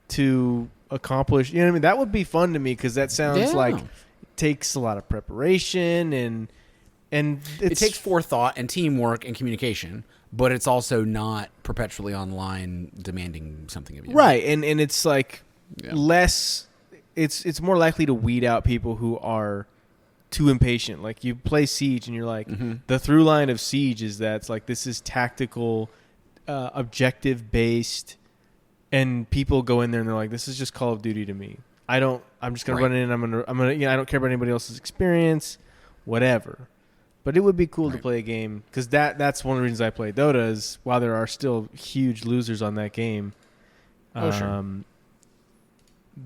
to accomplish. You know what I mean? That would be fun to me because that sounds like it takes a lot of preparation and It takes forethought and teamwork and communication, but it's also not perpetually online demanding something of you. right, and it's like Yeah. less. It's more likely to weed out people who are too impatient. Like you play Siege and you're like, the through line of Siege is that it's like this is tactical, objective based, and people go in there and they're like, this is just Call of Duty to me. I'm just gonna Right. run in. I'm gonna. I don't care about anybody else's experience, whatever. But it would be cool to Right. play a game because that's one of the reasons I play Dota is while there are still huge losers on that game. Oh, sure.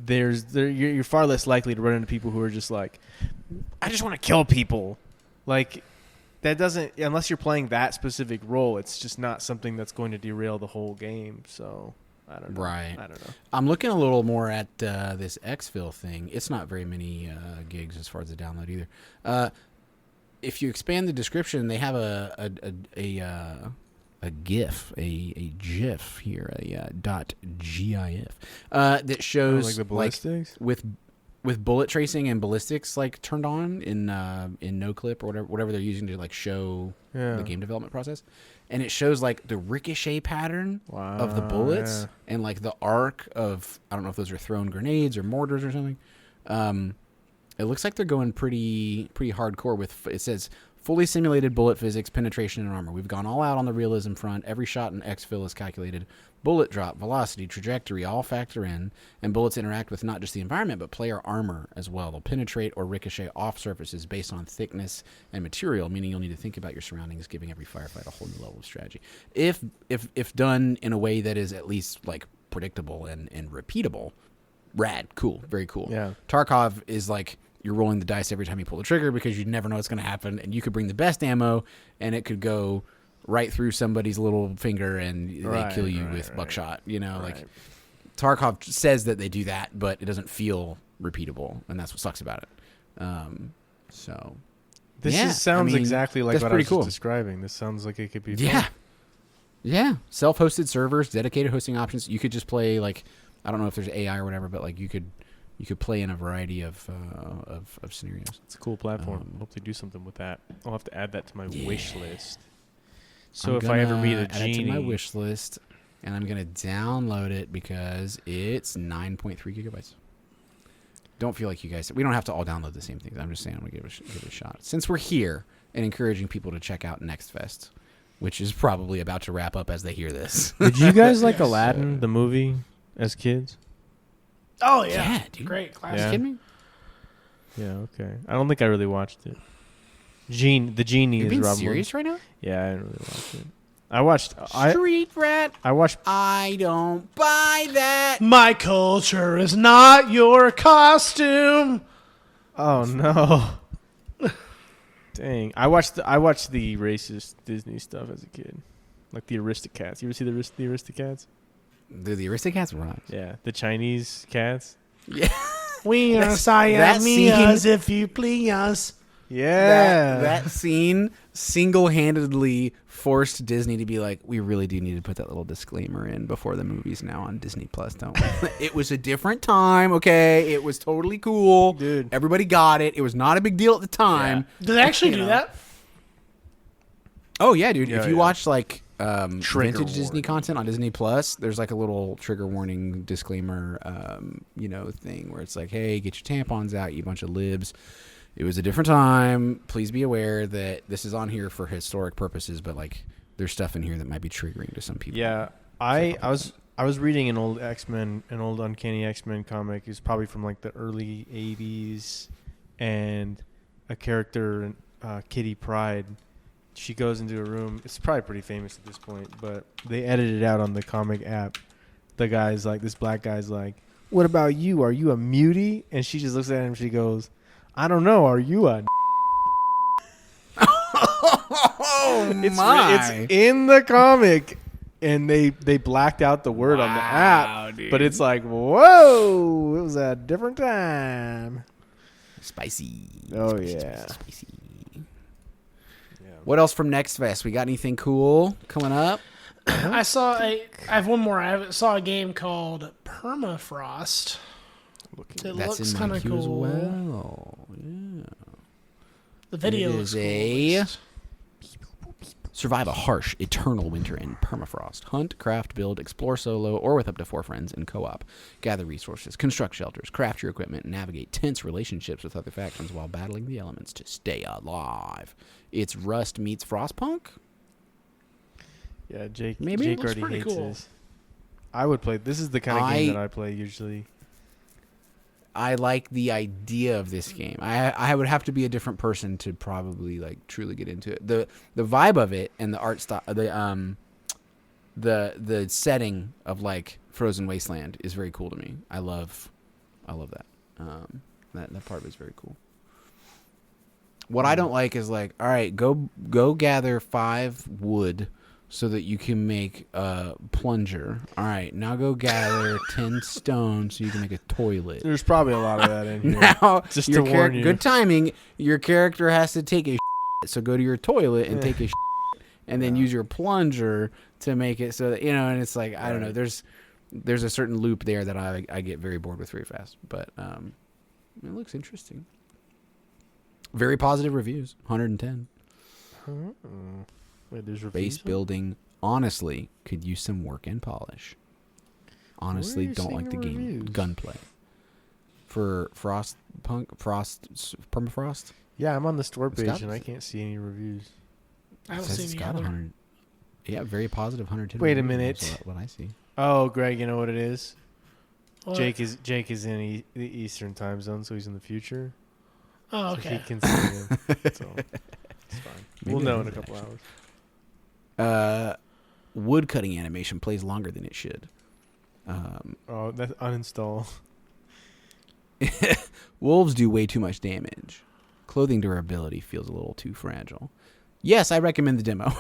You're far less likely to run into people who are just like, I just want to kill people. Like that doesn't, unless you're playing that specific role, it's just not something that's going to derail the whole game. So I don't know. Right. I don't know. I'm looking a little more at this exfil thing. It's not very many gigs as far as the download either. If you expand the description, they have a GIF, a GIF here, a .gif that shows like the ballistics with bullet tracing and ballistics like turned on in NoClip or whatever they're using to like show the game development process, and it shows like the ricochet pattern of the bullets and like the arc of, I don't know if those are thrown grenades or mortars or something. It looks like they're going pretty hardcore with, it says, fully simulated bullet physics, penetration, and armor. We've gone all out on the realism front. Every shot in exfil is calculated. Bullet drop, velocity, trajectory all factor in, and bullets interact with not just the environment, but player armor as well. They'll penetrate or ricochet off surfaces based on thickness and material, meaning you'll need to think about your surroundings, giving every firefight a whole new level of strategy. If done in a way that is at least like predictable and repeatable, rad, cool, very cool. Yeah. Tarkov is like, you're rolling the dice every time you pull the trigger because you never know what's going to happen, and you could bring the best ammo and it could go right through somebody's little finger and they kill you with buckshot. Like Tarkov says that they do that, but it doesn't feel repeatable, and that's what sucks about it. So this sounds exactly like that's what I was pretty cool. just describing. This sounds like it could be Yeah. fun. Yeah. Self-hosted servers, dedicated hosting options. You could just play like, I don't know if there's AI or whatever, but like you could play in a variety of scenarios. It's a cool platform. Hope they do something with that. I'll have to add that to my wish list. So I'm if I ever gonna meet a add it to genie, my wish list, and I'm gonna download it because it's 9.3 gigabytes. Don't feel like you guys. We don't have to all download the same things. I'm just saying I'm gonna give it a shot since we're here and encouraging people to check out Next Fest, which is probably about to wrap up as they hear this. did you guys like Aladdin the movie as kids? Oh yeah, Yeah, dude. great classic. Yeah. You kidding me? Yeah, okay. I don't think I really watched it. The genie You're is being Rob serious right now? Yeah, I didn't really watch it. I watched. Street rat. I watched. I don't buy that. My culture is not your costume. Oh no! Dang, I watched the racist Disney stuff as a kid, like the Aristocats. You ever see the Aristocats? The Aristocats rocks. Yeah, the Chinese cats. Yeah. We are that Siamese, scene- if you please. Yeah, That scene single-handedly forced Disney to be like, we really do need to put that little disclaimer in before the movie's now on Disney Plus, don't we? It was a different time, okay? It was totally cool. Dude. Everybody got it. It was not a big deal at the time. Did they actually You do know. that? Oh, yeah, dude. Yeah, if you yeah. watch, like, Trigger vintage Disney warning. content on Disney Plus, there's, like, a little trigger warning disclaimer, thing where it's like, hey, get your tampons out, you bunch of libs. It was a different time. Please be aware that this is on here for historic purposes, but like there's stuff in here that might be triggering to some people. Yeah, I was reading an old Uncanny X-Men comic. It's probably from like the early '80s, and a character Kitty Pryde. She goes into a room. It's probably pretty famous at this point, but they edited it out on the comic app. The guy's like, this black guy's like, "What about you? Are you a mutie?" And she just looks at him. She goes, "I don't know. Are you a?" Oh It's in the comic, and they blacked out the word on the app. Dude. But it's like, whoa! It was a different time. Spicy. Oh, Spicy, yeah. Spicy. What else from Next Fest? We got anything cool coming up? I have one more. I saw a game called Permafrost. It That's looks in kind my of queue as cool. well. Yeah. The video It looks is cool. a- at least. Survive a harsh, eternal winter in permafrost. Hunt, craft, build, explore solo, or with up to 4 friends in co-op. Gather resources, construct shelters, craft your equipment, and navigate tense relationships with other factions while battling the elements to stay alive. It's Rust meets Frostpunk? Yeah, Jake. Maybe Jake it looks already pretty hates cool. this. I would play. This is the kind of game that I play usually. I like the idea of this game. I would have to be a different person to probably like truly get into it. The vibe of it and the art style, the setting of like Frozen Wasteland is very cool to me. I love that. That part of it is very cool. What I don't like is like, all right, go gather 5 wood so that you can make a plunger. All right, now go gather 10 stone so you can make a toilet. There's probably a lot of that in here. Now, just your to warn you. good timing. Your character has to take a shit, so go to your toilet and take a shit, and then use your plunger to make it so that, and it's like, I don't know. There's a certain loop there that I get very bored with very fast, but it looks interesting. Very positive reviews, 110. Wait, there's reviews Base on it? building, honestly, could use some work and polish. Honestly, Where are you don't seeing like the the game reviews? gunplay. For Permafrost? Yeah, I'm on the store It's page got- and I can't see any reviews. I haven't Says seen it's the got other. 100. Yeah, very positive 110. Wait a reviews, minute. is What I see. Oh, Greg, you know what it is? What? Jake is in the Eastern time zone, so he's in the future. Oh, So okay. he can see him. So it's fine. Maybe We'll it know is in a couple actually. hours. Wood cutting animation plays longer than it should. Oh, that's uninstall. Wolves do way too much damage. Clothing durability feels a little too fragile. Yes, I recommend the demo.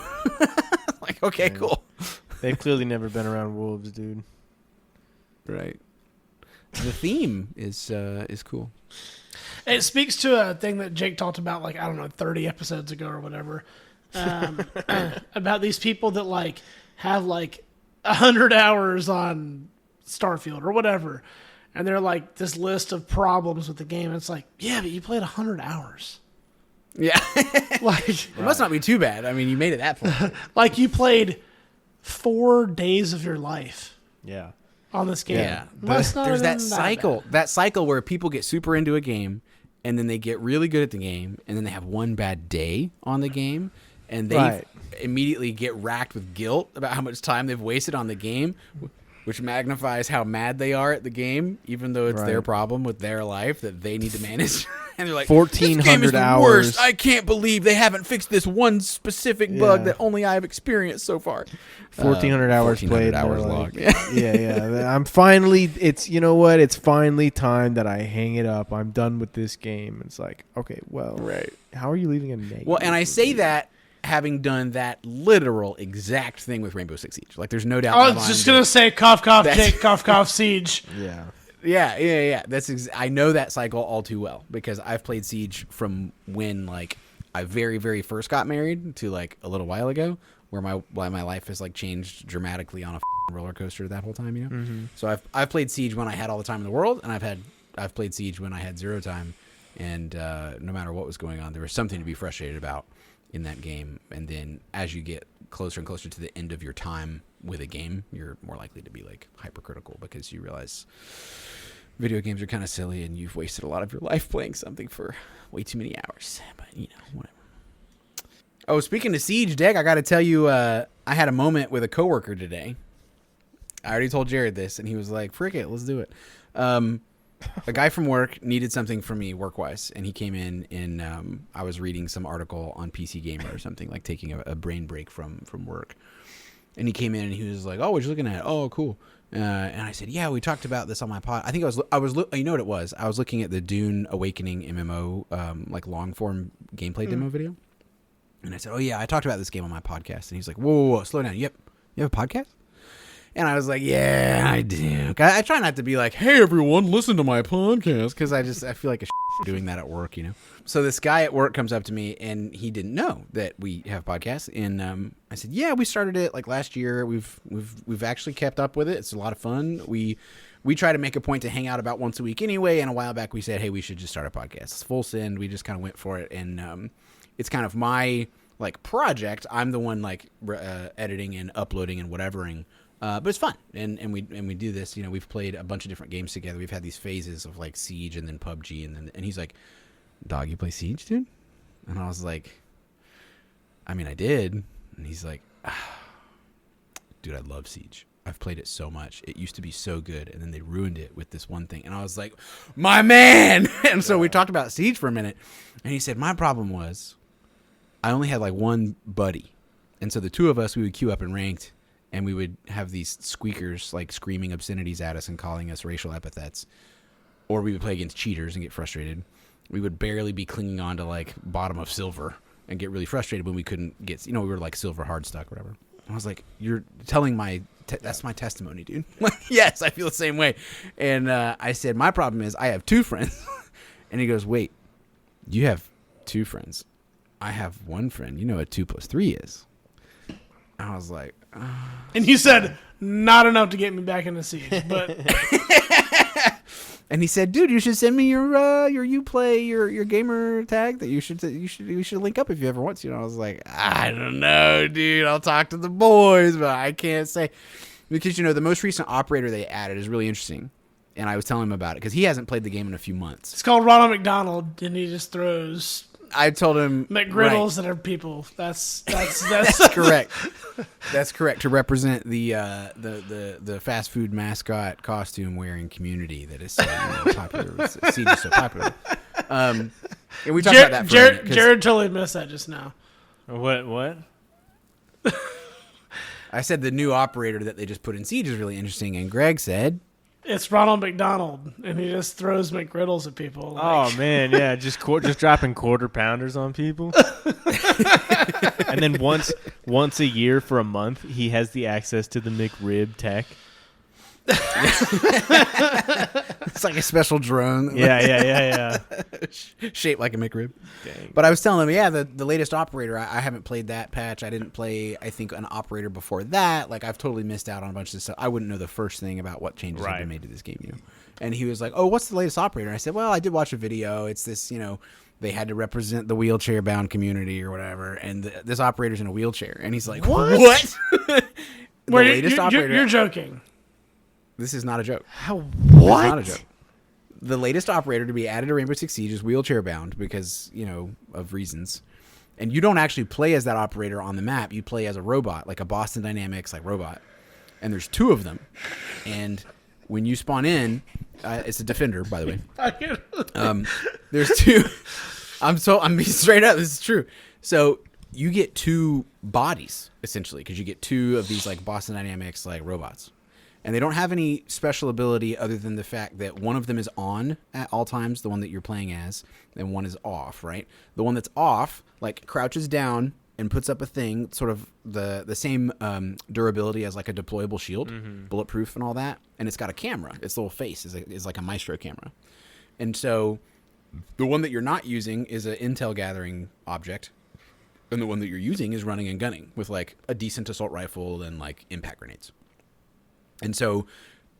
Like, okay, Damn. cool. They've clearly never been around wolves, dude. Right. The theme is cool. It speaks to a thing that Jake talked about, like, I don't know, 30 episodes ago or whatever, about these people that, like, have, like, 100 hours on Starfield or whatever, and they're, like, this list of problems with the game. It's like, yeah, but you played 100 hours. Yeah. Like, It must not be too bad. I mean, you made it that far. like you played 4 days of your life Yeah. on this game. Yeah. Must not There's have that been cycle. bad. That cycle where people get super into a game and then they get really good at the game and then they have one bad day on the game and they Right. immediately get racked with guilt about how much time they've wasted on the game, which magnifies how mad they are at the game, even though it's their Right. problem with their life that they need to manage. And they're like, 1,400 this game is the hours. worst. I can't believe they haven't fixed this one specific bug Yeah. that only I have experienced so far. 1,400 hours 1,400 played. hours logged. logged. Yeah. I'm finally. It's you know what? It's finally time that I hang it up. I'm done with this game. It's like, okay, well, Right. How are you leaving a negative? Well, and I say review? that having done that literal exact thing with Rainbow Six Siege. Like, there's no doubt. I in my was just mind going to say, cough, cough, That's- Jake, cough, cough, Siege. Yeah. Yeah. That's I know that cycle all too well because I've played Siege from when like I very, very first got married to like a little while ago, where my life has like changed dramatically on a roller coaster that whole time. Mm-hmm. So I've played Siege when I had all the time in the world, and I've played Siege when I had zero time, and no matter what was going on, there was something to be frustrated about in that game. And then as you get closer and closer to the end of your time with a game, you're more likely to be like hypercritical because you realize video games are kind of silly and you've wasted a lot of your life playing something for way too many hours. But whatever. Oh, speaking of Siege, Deg, I got to tell you, I had a moment with a coworker today. I already told Jared this, and he was like, "Frick it, let's do it." a guy from work needed something from me work-wise, and he came in and I was reading some article on PC Gamer or something, like taking a brain break from work. And he came in and he was like, "Oh, what you looking at?" "Oh, cool." And I said, "Yeah, we talked about this on my pod." I think I was you know what it was? I was looking at the Dune Awakening MMO, like long form gameplay demo video. And I said, "Oh yeah, I talked about this game on my podcast." And he's like, "Whoa, slow down. Yep. You have a podcast?" And I was like, "Yeah, I do." I try not to be like, "Hey everyone, listen to my podcast," because I feel like a doing that at work, you know. So this guy at work comes up to me and he didn't know that we have podcasts. And I said, "Yeah, we started it like last year. We've actually kept up with it. It's a lot of fun. We try to make a point to hang out about once a week anyway. And a while back we said, hey, we should just start a podcast. It's full send. We just kind of went for it. And it's kind of my like project. I'm the one like editing and uploading and whatevering. But it's fun, and we do this. You know, we've played a bunch of different games together. We've had these phases of like Siege and then PUBG, and he's like, "Dog, you play Siege, dude?" And I was like, "I mean, I did." And he's like, "Dude, I love Siege. I've played it so much. It used to be so good, and then they ruined it with this one thing." And I was like, "My man!" And so we talked about Siege for a minute, and he said, "My problem was, I only had like one buddy, and so the two of us, we would queue up in ranked." And we would have these squeakers like screaming obscenities at us and calling us racial epithets. Or we would play against cheaters and get frustrated. We would barely be clinging on to like bottom of silver and get really frustrated when we couldn't get, we were like silver hard stuck or whatever. And I was like, "You're telling that's my testimony, dude." Yes, I feel the same way. And I said, "My problem is I have two friends." And he goes, "Wait, you have two friends? I have one friend. You know what 2 + 3 is?" I was like, and you said, "Not enough to get me back into Siege," but and he said, "Dude, you should send me your Uplay, your gamer tag that you should link up if you ever want to." And I was like, "I don't know, dude. I'll talk to the boys, but I can't say," because the most recent operator they added is really interesting, and I was telling him about it because he hasn't played the game in a few months. It's called Ronald McDonald, and he just throws. I told him McGriddles that are people. That's That's correct. That's correct, to represent the fast food mascot costume wearing community that is so popular. Siege is so popular. And we talked about that for a minute, Jared totally missed that just now. What? I said the new operator that they just put in Siege is really interesting, and Greg said it's Ronald McDonald, and he just throws McGriddles at people. Oh man, yeah, just dropping quarter pounders on people. And then once a year for a month, he has the access to the McRib tech. It's like a special drone. Yeah. Shaped like a McRib. Dang. But I was telling him, yeah, the latest operator, I haven't played that patch. I didn't play, I think, an operator before that. Like, I've totally missed out on a bunch of this stuff. I wouldn't know the first thing about what changes have been made to this game, And he was like, "Oh, what's the latest operator?" And I said, "Well, I did watch a video. It's this, they had to represent the wheelchair-bound community or whatever, and this operator's in a wheelchair." And he's like, "What?" You're joking. This is not a joke. What? It's not a joke. The latest operator to be added to Rainbow Six Siege is wheelchair bound because, of reasons. And you don't actually play as that operator on the map. You play as a robot, like a Boston Dynamics like robot. And there's two of them. And when you spawn in, it's a defender, by the way. There's two. I'm being straight up. This is true. So you get two bodies essentially because you get two of these like Boston Dynamics like robots. And they don't have any special ability other than the fact that one of them is on at all times, the one that you're playing as, and one is off, right? The one that's off, like, crouches down and puts up a thing, sort of the same durability as, like, a deployable shield, bulletproof and all that. And it's got a camera. Its little face is like a Maestro camera. And so the one that you're not using is an intel gathering object. And the one that you're using is running and gunning with, like, a decent assault rifle and, like, impact grenades. And so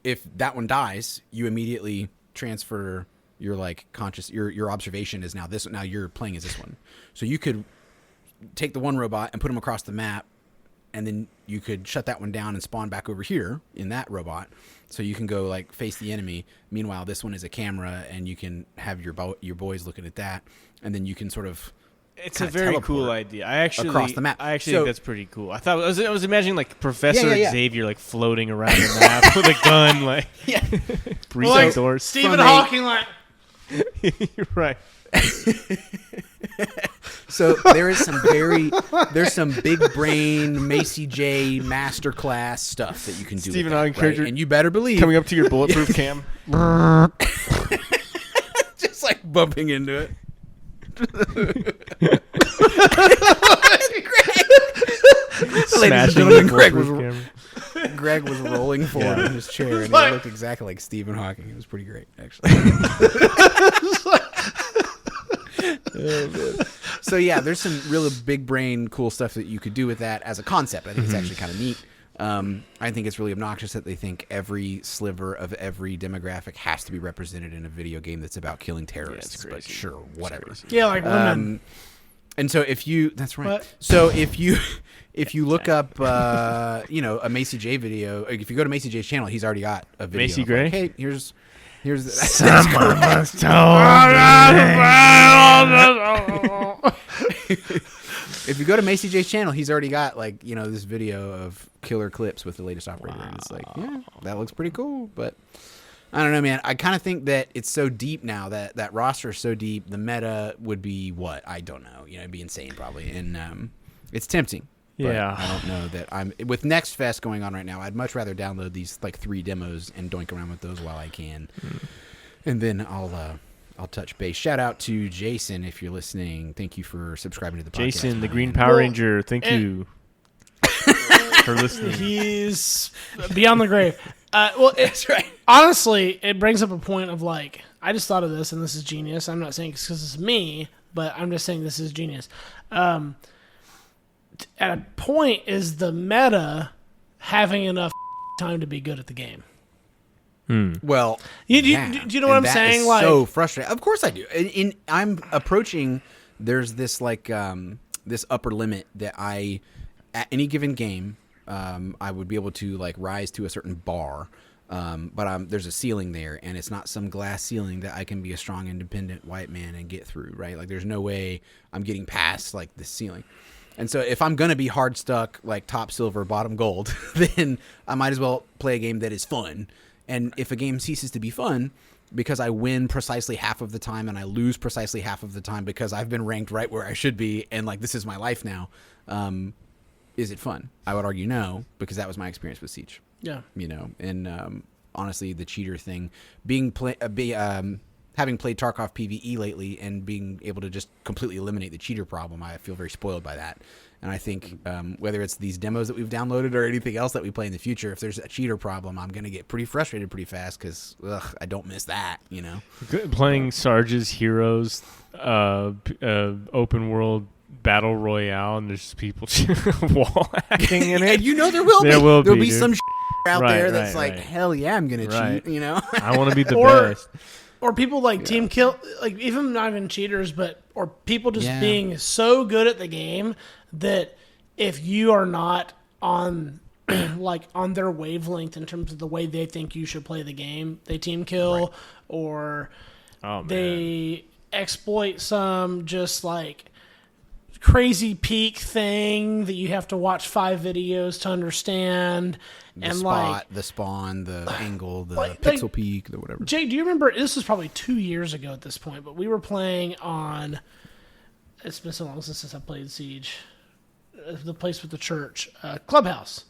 if that one dies, you immediately transfer your like your observation is now this. Now you're playing as this one. So you could take the one robot and put them across the map, and then you could shut that one down and spawn back over here in that robot. So you can go like face the enemy. Meanwhile, this one is a camera, and you can have your boys looking at that, and then you can sort of It's kinda a very teleport cool idea. I actually across the map. I actually So- think that's pretty cool. I was imagining like Professor Yeah. Xavier like floating around the map with a gun, like breaching like doors. Stephen From a- Hawking, like, You're right. So there's some big brain Macy J masterclass stuff that you can do. Stephen with Hawking that, right? character And you better believe Coming up to your bulletproof cam. just like bumping into it. Smashing gentlemen, the Greg bulletproof camera. Greg was rolling forward Yeah. in his chair, and like- he looked exactly like Stephen Hawking. It was pretty great, actually. So yeah, there's some really big brain cool stuff that you could do with that as a concept. I think it's actually kind of neat. I think it's really obnoxious that they think every sliver of every demographic has to be represented in a video game that's about killing terrorists. But crazy. sure, whatever. yeah, like women. And so that's right. What? So if you look up, a Macy J video, if you go to Macy J's channel, he's already got a video. Macy of Gray? Like, hey, here's Someone must if you go to Macy J's channel, he's already got this video of killer clips with the latest operator, and it's like, yeah, that looks pretty cool. But I don't know, man. I kind of think that it's so deep now that roster is so deep. The meta would be what? I don't know. It'd be insane probably, and it's tempting. But Yeah. I don't know that I'm with Next Fest going on right now. I'd much rather download these 3 demos and doink around with those while I can, and then I'll touch base. Shout out to Jason if you're listening. Thank you for subscribing to the podcast. Jason, the man. Green Power Ranger. Thank you for listening. He's beyond the grave. That's right. Honestly, it brings up a point of like, I just thought of this, and this is genius. I'm not saying it's because it's me, but I'm just saying this is genius. At a point, is the meta having enough time to be good at the game? Well, Do you know what I'm that saying? is Like, so frustrating. Of course I do. I'm approaching. There's this this upper limit that at any given game, I would be able to rise to a certain bar. But there's a ceiling there, and it's not some glass ceiling that I can be a strong, independent white man and get through. Right? Like there's no way I'm getting past this ceiling. And so if I'm gonna be hard stuck, top silver, bottom gold, then I might as well play a game that is fun. And if a game ceases to be fun because I win precisely half of the time and I lose precisely half of the time because I've been ranked right where I should be and this is my life now, is it fun? I would argue no, because that was my experience with Siege. yeah. And honestly, the cheater thing, having played Tarkov PvE lately and being able to just completely eliminate the cheater problem, I feel very spoiled by that. And I think whether it's these demos that we've downloaded or anything else that we play in the future, if there's a cheater problem, I'm going to get pretty frustrated pretty fast because I don't miss that, Playing Sarge's Heroes open world battle royale, and there's people wall hacking in it. And there'll be dude. some out Right, there that's right. hell yeah, I'm going to Right. cheat, I want to be the Or- best. Or people team kill, even not even cheaters, or people just Yeah. being so good at the game that if you are not on on their wavelength in terms of the way they think you should play the game, they team kill or Oh man. they exploit some just crazy peak thing that you have to watch 5 videos to understand. The and spot, the spawn, the angle, the like- pixel peak, the whatever. Jay, do you remember? This was probably 2 years ago at this point, but we were playing on. It's been so long since I played Siege. The place with the church, Clubhouse.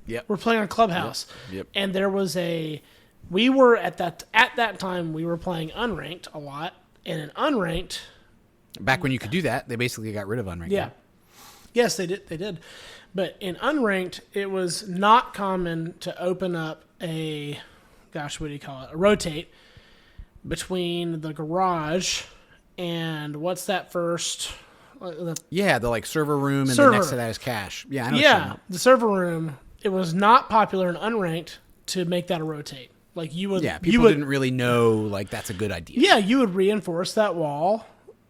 Yep. We're playing on Clubhouse, Yep. and there was we were at that time we were playing unranked a lot, and in unranked, Back when you could do that, they basically got rid of unranked. yeah, yes they did, but in unranked it was not common to open up a rotate between the garage and what's that first? Yeah, the server room, and Server. then next to that is cache. Yeah, I know. what you're talking Yeah, about. the server room. It was not popular in unranked to make that a rotate. You would, Yeah, you people would, didn't really know that's a good idea. yeah, you would reinforce that wall,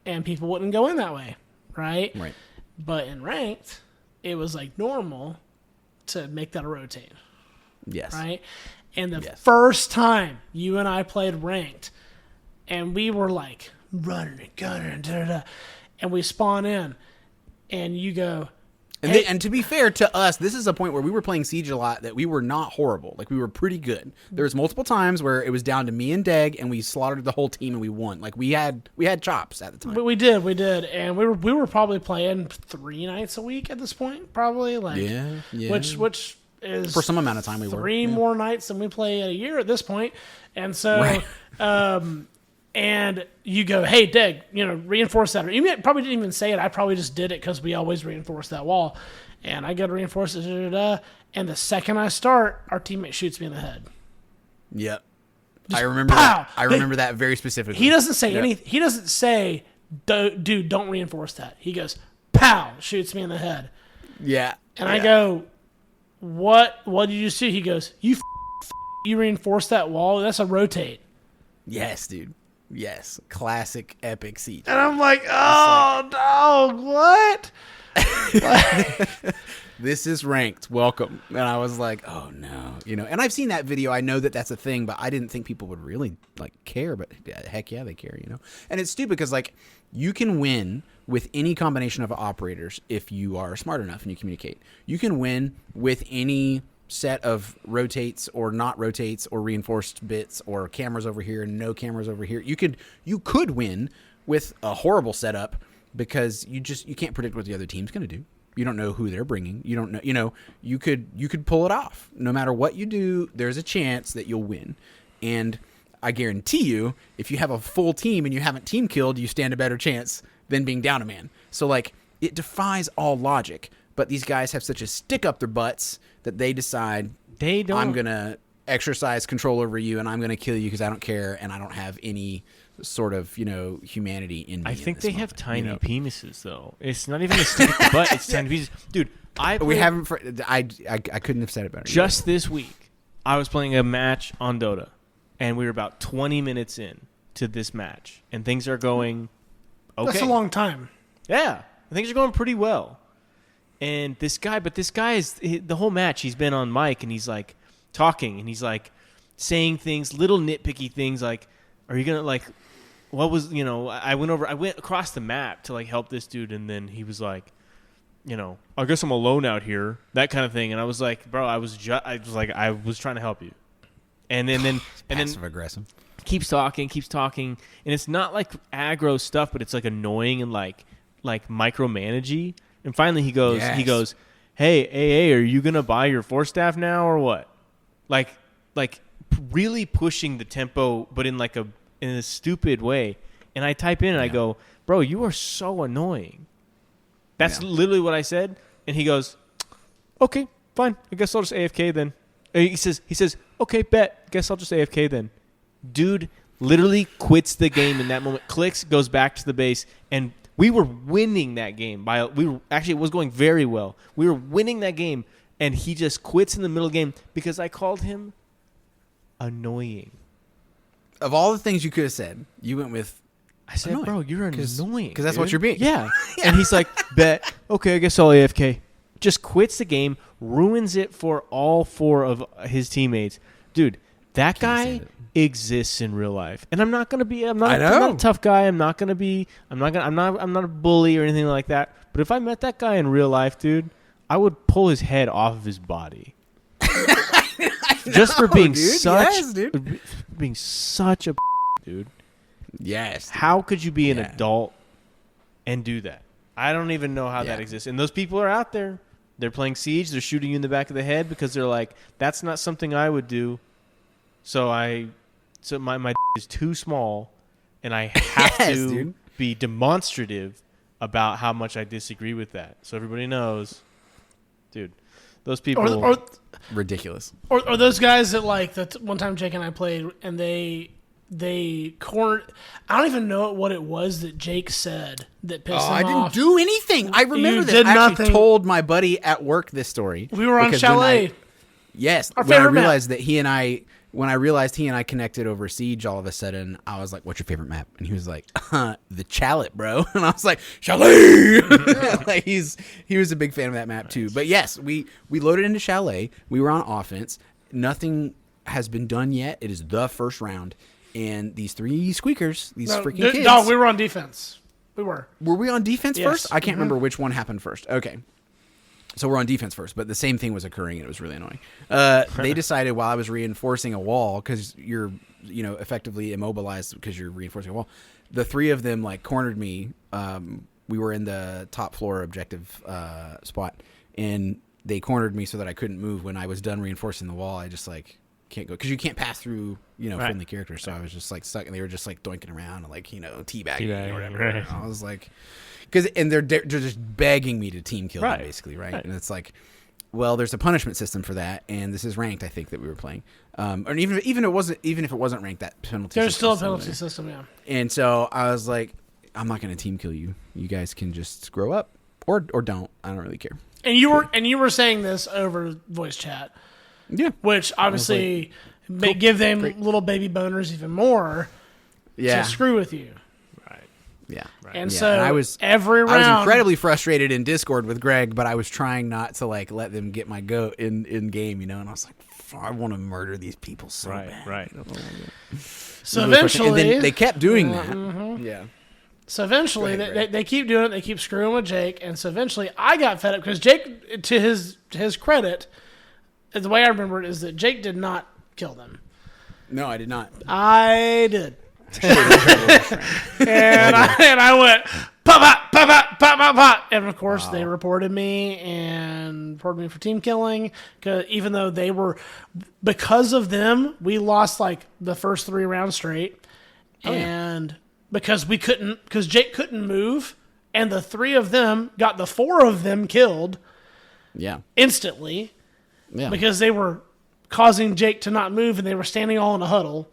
and people wouldn't go in that way, right? Right. But in ranked, it was normal to make that a rotate, Yes. right? And the Yes. first time you and I played ranked, and we were running and gunning, and da-da-da, and we spawn in, and you go. And, Hey. and to be fair to us, this is a point where we were playing Siege a lot that we were not horrible. Like, we were pretty good. There was multiple times where it was down to me and Deg, and we slaughtered the whole team and we won. Like, we had chops at the time. But we did, and we were probably playing 3 nights a week at this point, probably. Like, Yeah. Which is For some amount of time we were. 3 more nights than we play a year at this point, and so. Right. And you go, hey, Deg, reinforce that. Or you probably didn't even say it. I probably just did it because we always reinforce that wall. And I go to reinforce it, and the second I start, our teammate shoots me in the head. Yep. I remember pow! that. I remember that very specifically. He doesn't say anything. He doesn't say, dude, don't reinforce that. He goes, pow, shoots me in the head. Yeah. And I go, what did you see? He goes, you reinforce that wall? That's a rotate. Yes, dude. Yes. Classic epic Siege. And I'm like, oh, no, what? This is ranked. Welcome. And I was like, oh no, and I've seen that video. I know that that's a thing, but I didn't think people would really care, but heck yeah, they care, and it's stupid because you can win with any combination of operators. If you are smart enough and you communicate, you can win with any set of rotates or not rotates or reinforced bits or cameras over here and no cameras over here. You could win with a horrible setup because you can't predict what the other team's going to do. You don't know who they're bringing. You don't know, you could pull it off. No matter what you do, there's a chance that you'll win. And I guarantee you, if you have a full team and you haven't team killed, you stand a better chance than being down a man. So it defies all logic, but these guys have such a stick up their butts that they decide I'm going to exercise control over you and I'm going to kill you because I don't care and I don't have any sort of humanity in me. I think they have tiny penises though. It's not even a stick the butt. It's tiny penises, dude. I couldn't have said it better. Just this week, I was playing a match on Dota, and we were about 20 minutes in to this match, and things are going okay. That's a long time. Yeah, things are going pretty well. And this guy is the whole match. He's been on mic and he's talking and he's saying things, little nitpicky things like, "Are you gonna what was I went across the map to help this dude, and then he was like, I guess I'm alone out here," that kind of thing. And I was like, bro, I was trying to help you. And then passive aggressive. Keeps talking, and it's not aggro stuff, but it's annoying and micromanagey. And finally he goes, "Hey, AA, are you gonna buy your force staff now or what?" Really pushing the tempo, but in a stupid way. And I type in and I go, "Bro, you are so annoying." That's literally what I said. And he goes, "Okay, fine. I guess I'll just AFK then." And he says, "Okay, bet. Guess I'll just AFK then." Dude literally quits the game in that moment. Clicks, goes back to the base, and we were winning that game it was going very well. We were winning that game, and he just quits in the middle of the game because I called him annoying. Of all the things you could have said, you went with I said, annoying. "Bro, you're annoying." Because that's what you're being. Yeah. And he's like, "Bet. Okay, I guess I'll AFK." Just quits the game, ruins it for all 4 of his teammates. Dude, that guy exists in real life. And I'm not going to be I'm not a tough guy. I'm not a bully or anything like that. But if I met that guy in real life, dude, I would pull his head off of his body. Just for being being such a dude. Yes. Dude. How could you be an adult and do that? I don't even know how that exists. And those people are out there. They're playing Siege. They're shooting you in the back of the head because they're like, that's not something I would do. So my is too small, and I have to be demonstrative about how much I disagree with that. So everybody knows, dude. Those people or ridiculous. Or those guys that that one time Jake and I played, and they cornered. I don't even know what it was that Jake said that pissed him off. I didn't do anything. I remember this. I actually told my buddy at work this story. We were on Chalet. When I realized he and I connected over Siege, all of a sudden I was like, "What's your favorite map?" And he was like, "The Chalet, bro." And I was like, "Chalet!" He was a big fan of that map too. But yes, we loaded into Chalet. We were on offense. Nothing has been done yet. It is the first round, and these 3 squeakers, freaking kids. No, we were on defense. We were. Were we on defense Yes. first? I can't remember which one happened first. Okay. So we're on defense first, but the same thing was occurring, and it was really annoying. They decided while I was reinforcing a wall, because you're, effectively immobilized because you're reinforcing a wall, the three of them, like, cornered me. We were in the top floor objective spot, and they cornered me so that I couldn't move. When I was done reinforcing the wall, I just, like, can't go, because you can't pass through, friendly characters. So I was just, like, stuck, and they were just, like, doinking around and, like, teabagging or whatever. Right. And I was like... And they're just begging me to team kill them, basically, right? And it's like, well, there's a punishment system for that, and this is ranked, I think, that we were playing. Or even if it wasn't ranked, that penalty There's system still a penalty system, yeah. And so I was like, I'm not going to team kill you. You guys can just grow up, or don't. I don't really care. And you were saying this over voice chat. Yeah. Which obviously give them little baby boners even more to screw with you. Yeah. And so and I was every round... I was incredibly frustrated in Discord with Greg, but I was trying not to, like, let them get my goat in game, and I was like, I want to murder these people so bad. Right. So eventually... And then they kept doing that. Mm-hmm. Yeah. So eventually, they keep doing it. They keep screwing with Jake. And so eventually, I got fed up because Jake, to his credit, the way I remember it is that Jake did not kill them. No, I did not. I did. and I went pop, and of course they reported me for team killing. Even though because of them, we lost like the first 3 rounds straight, because Jake couldn't move, and the 3 of them got the 4 of them killed, instantly, because they were causing Jake to not move, and they were standing all in a huddle.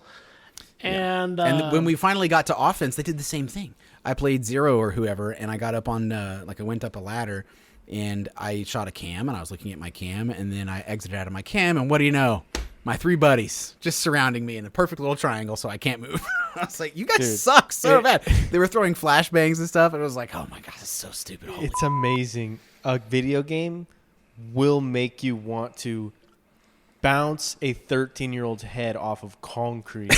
And when we finally got to offense, they did the same thing. I played Zero or whoever, and I got up on I went up a ladder, and I shot a cam, and I was looking at my cam, and then I exited out of my cam, and what do you know? My 3 buddies just surrounding me in a perfect little triangle, so I can't move. I was like, you guys suck so bad. They were throwing flashbangs and stuff, and I was like, oh my god, it's so stupid. It's amazing. A video game will make you want to bounce a 13-year-old's head off of concrete.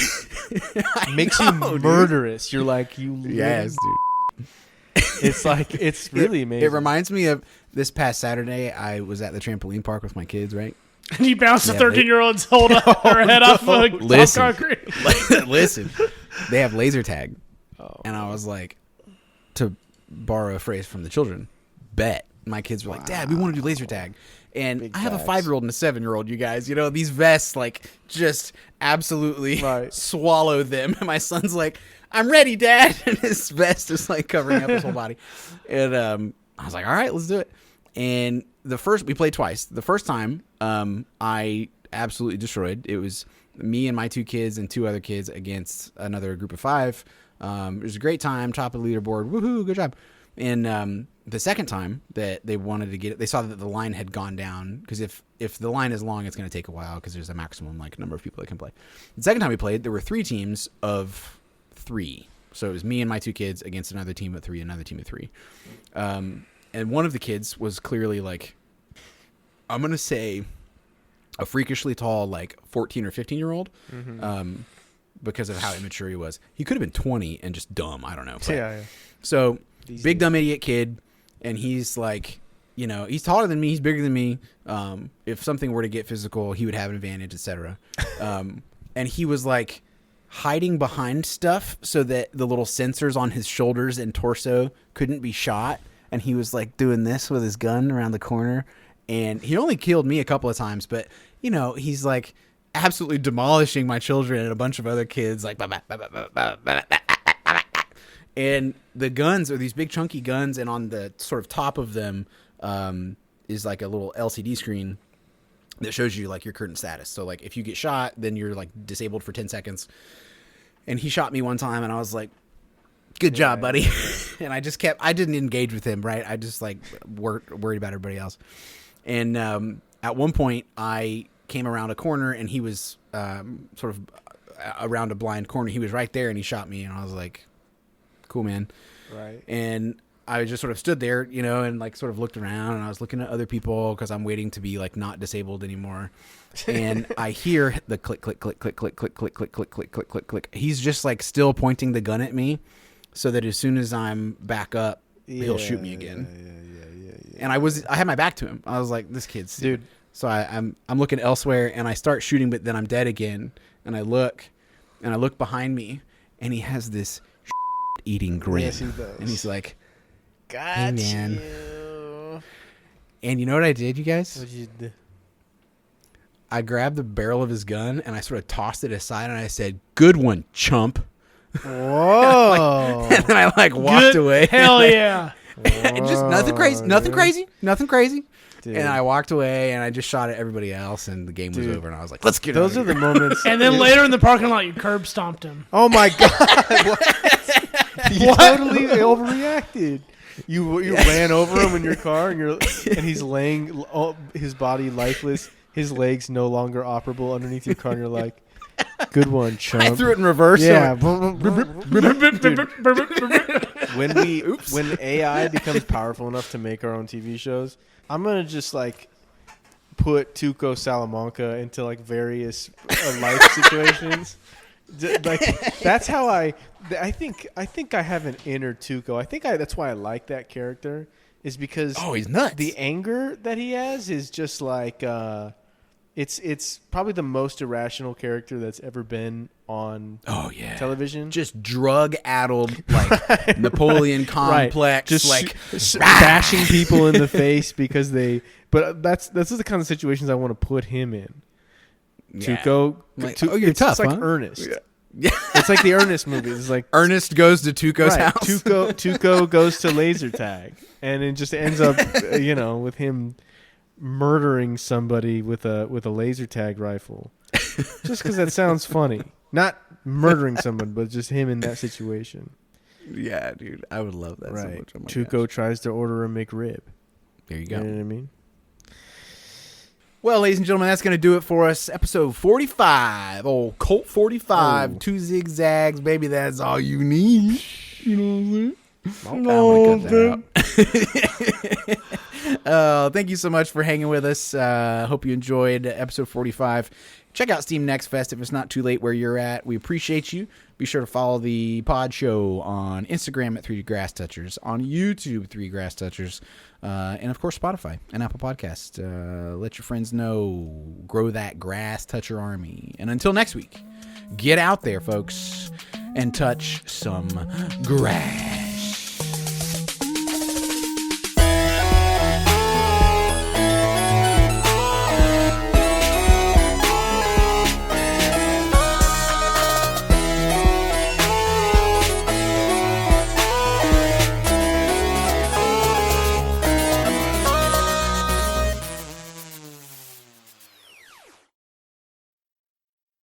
Makes you murderous. Dude. You're like, yes, dude. It's like, it's really amazing. It reminds me of this past Saturday. I was at the trampoline park with my kids, right? And you bounced a 13-year-old's hold up her head off of concrete. Listen, they have laser tag, and I was like, to borrow a phrase from the children, bet. My kids were like, Dad, we want to do laser tag. And Big I have facts. a 5-year-old and a 7-year-old, you guys. These vests, like, just absolutely swallow them. And my son's like, I'm ready, Dad. And his vest is, like, covering up his whole body. And I was like, all right, let's do it. And we played twice. The first time, I absolutely destroyed. It was me and my 2 kids and 2 other kids against another group of 5. It was a great time, top of the leaderboard. Woohoo, good job. And the second time that they wanted to get it, they saw that the line had gone down, because if the line is long, it's going to take a while because there's a maximum number of people that can play. The second time we played, there were 3 teams of 3. So it was me and my 2 kids against another team of 3, another team of 3. And one of the kids was clearly, like, I'm going to say a freakishly tall, like, 14 or 15-year-old, because of how immature he was. He could have been 20 and just dumb. I don't know. But, so big dumb idiot kid. And he's like, he's taller than me. He's bigger than me. If something were to get physical, he would have an advantage, etc. And he was like hiding behind stuff so that the little sensors on his shoulders and torso couldn't be shot. And he was like doing this with his gun around the corner. And he only killed me a couple of times, but he's like absolutely demolishing my children and a bunch of other kids, like, and the guns are these big chunky guns, and on the sort of top of them is like a little LCD screen that shows you, like, your current status. So, like, if you get shot, then you're, like, disabled for 10 seconds. And he shot me one time, and I was like, good job, buddy. And I didn't engage with him, right? I just, like, worried about everybody else. And at one point, I came around a corner, and he was sort of around a blind corner. He was right there, and he shot me, and I was like, cool, man. Right. And I just sort of stood there, and, like, sort of looked around, and I was looking at other people because I'm waiting to be, like, not disabled anymore. And I hear the click, click, click, click, click, click, click, click, click, click, click, click, click. He's just, like, still pointing the gun at me. so that as soon as I'm back up, he'll shoot me again. And I had my back to him. I was like, this kid's Dude. So I'm looking elsewhere, and I start shooting, but then I'm dead again. And I look behind me, and he has this eating grin. Yes, he does. And he's like, Got hey, man. you. And you know what I did, you guys? What'd you do? I grabbed the barrel of his gun, and I sort of tossed it aside, and I said, good one, chump. Whoa. And then I walked away. Hell yeah. And just nothing crazy. Dude. And I walked away, and I just shot at everybody else, and the game was over. And I was like, "Let's get Those out are of the here." moments. And then later in the parking lot, you curb stomped him. Oh my god! You totally overreacted. You ran over him in your car, and he's laying his body lifeless, his legs no longer operable underneath your car, and you're like, "Good one, chump." I threw it in reverse. Yeah. Dude, when AI becomes powerful enough to make our own TV shows, I'm gonna just put Tuco Salamanca into various life situations. That's how I think I have an inner Tuco. That's why I like that character, is because he's nuts. The anger that he has is just it's probably the most irrational character that's ever been on television. Just drug-addled, Napoleon complex, just bashing people in the face because they. But that's the kind of situations I want to put him in. Yeah. Tuco, you're tough. It's like huh? Ernest. Yeah. It's like the Ernest movie. It's like Ernest goes to Tuco's house. Tuco goes to laser tag, and it just ends up, with him murdering somebody with a laser tag rifle, just because that sounds funny. Not murdering someone, but just him in that situation. Yeah, dude, I would love that so much. Oh my Tuco gosh. tries to order a McRib. There you go. You know what I mean? Well, ladies and gentlemen, that's going to do it for us. Episode 45. Oh, Colt 45. 2 zigzags. Baby, that's all you need. You know what I'm saying? Thank you so much for hanging with us. Hope you enjoyed episode 45. Check out Steam Next Fest if it's not too late where you're at. We appreciate you. Be sure to follow the pod show on Instagram at 3 Grasstouchers, on YouTube 3 Grasstouchers, and of course Spotify and Apple Podcasts. Let your friends know. Grow that grass toucher army. And until next week, get out there, folks, and touch some grass.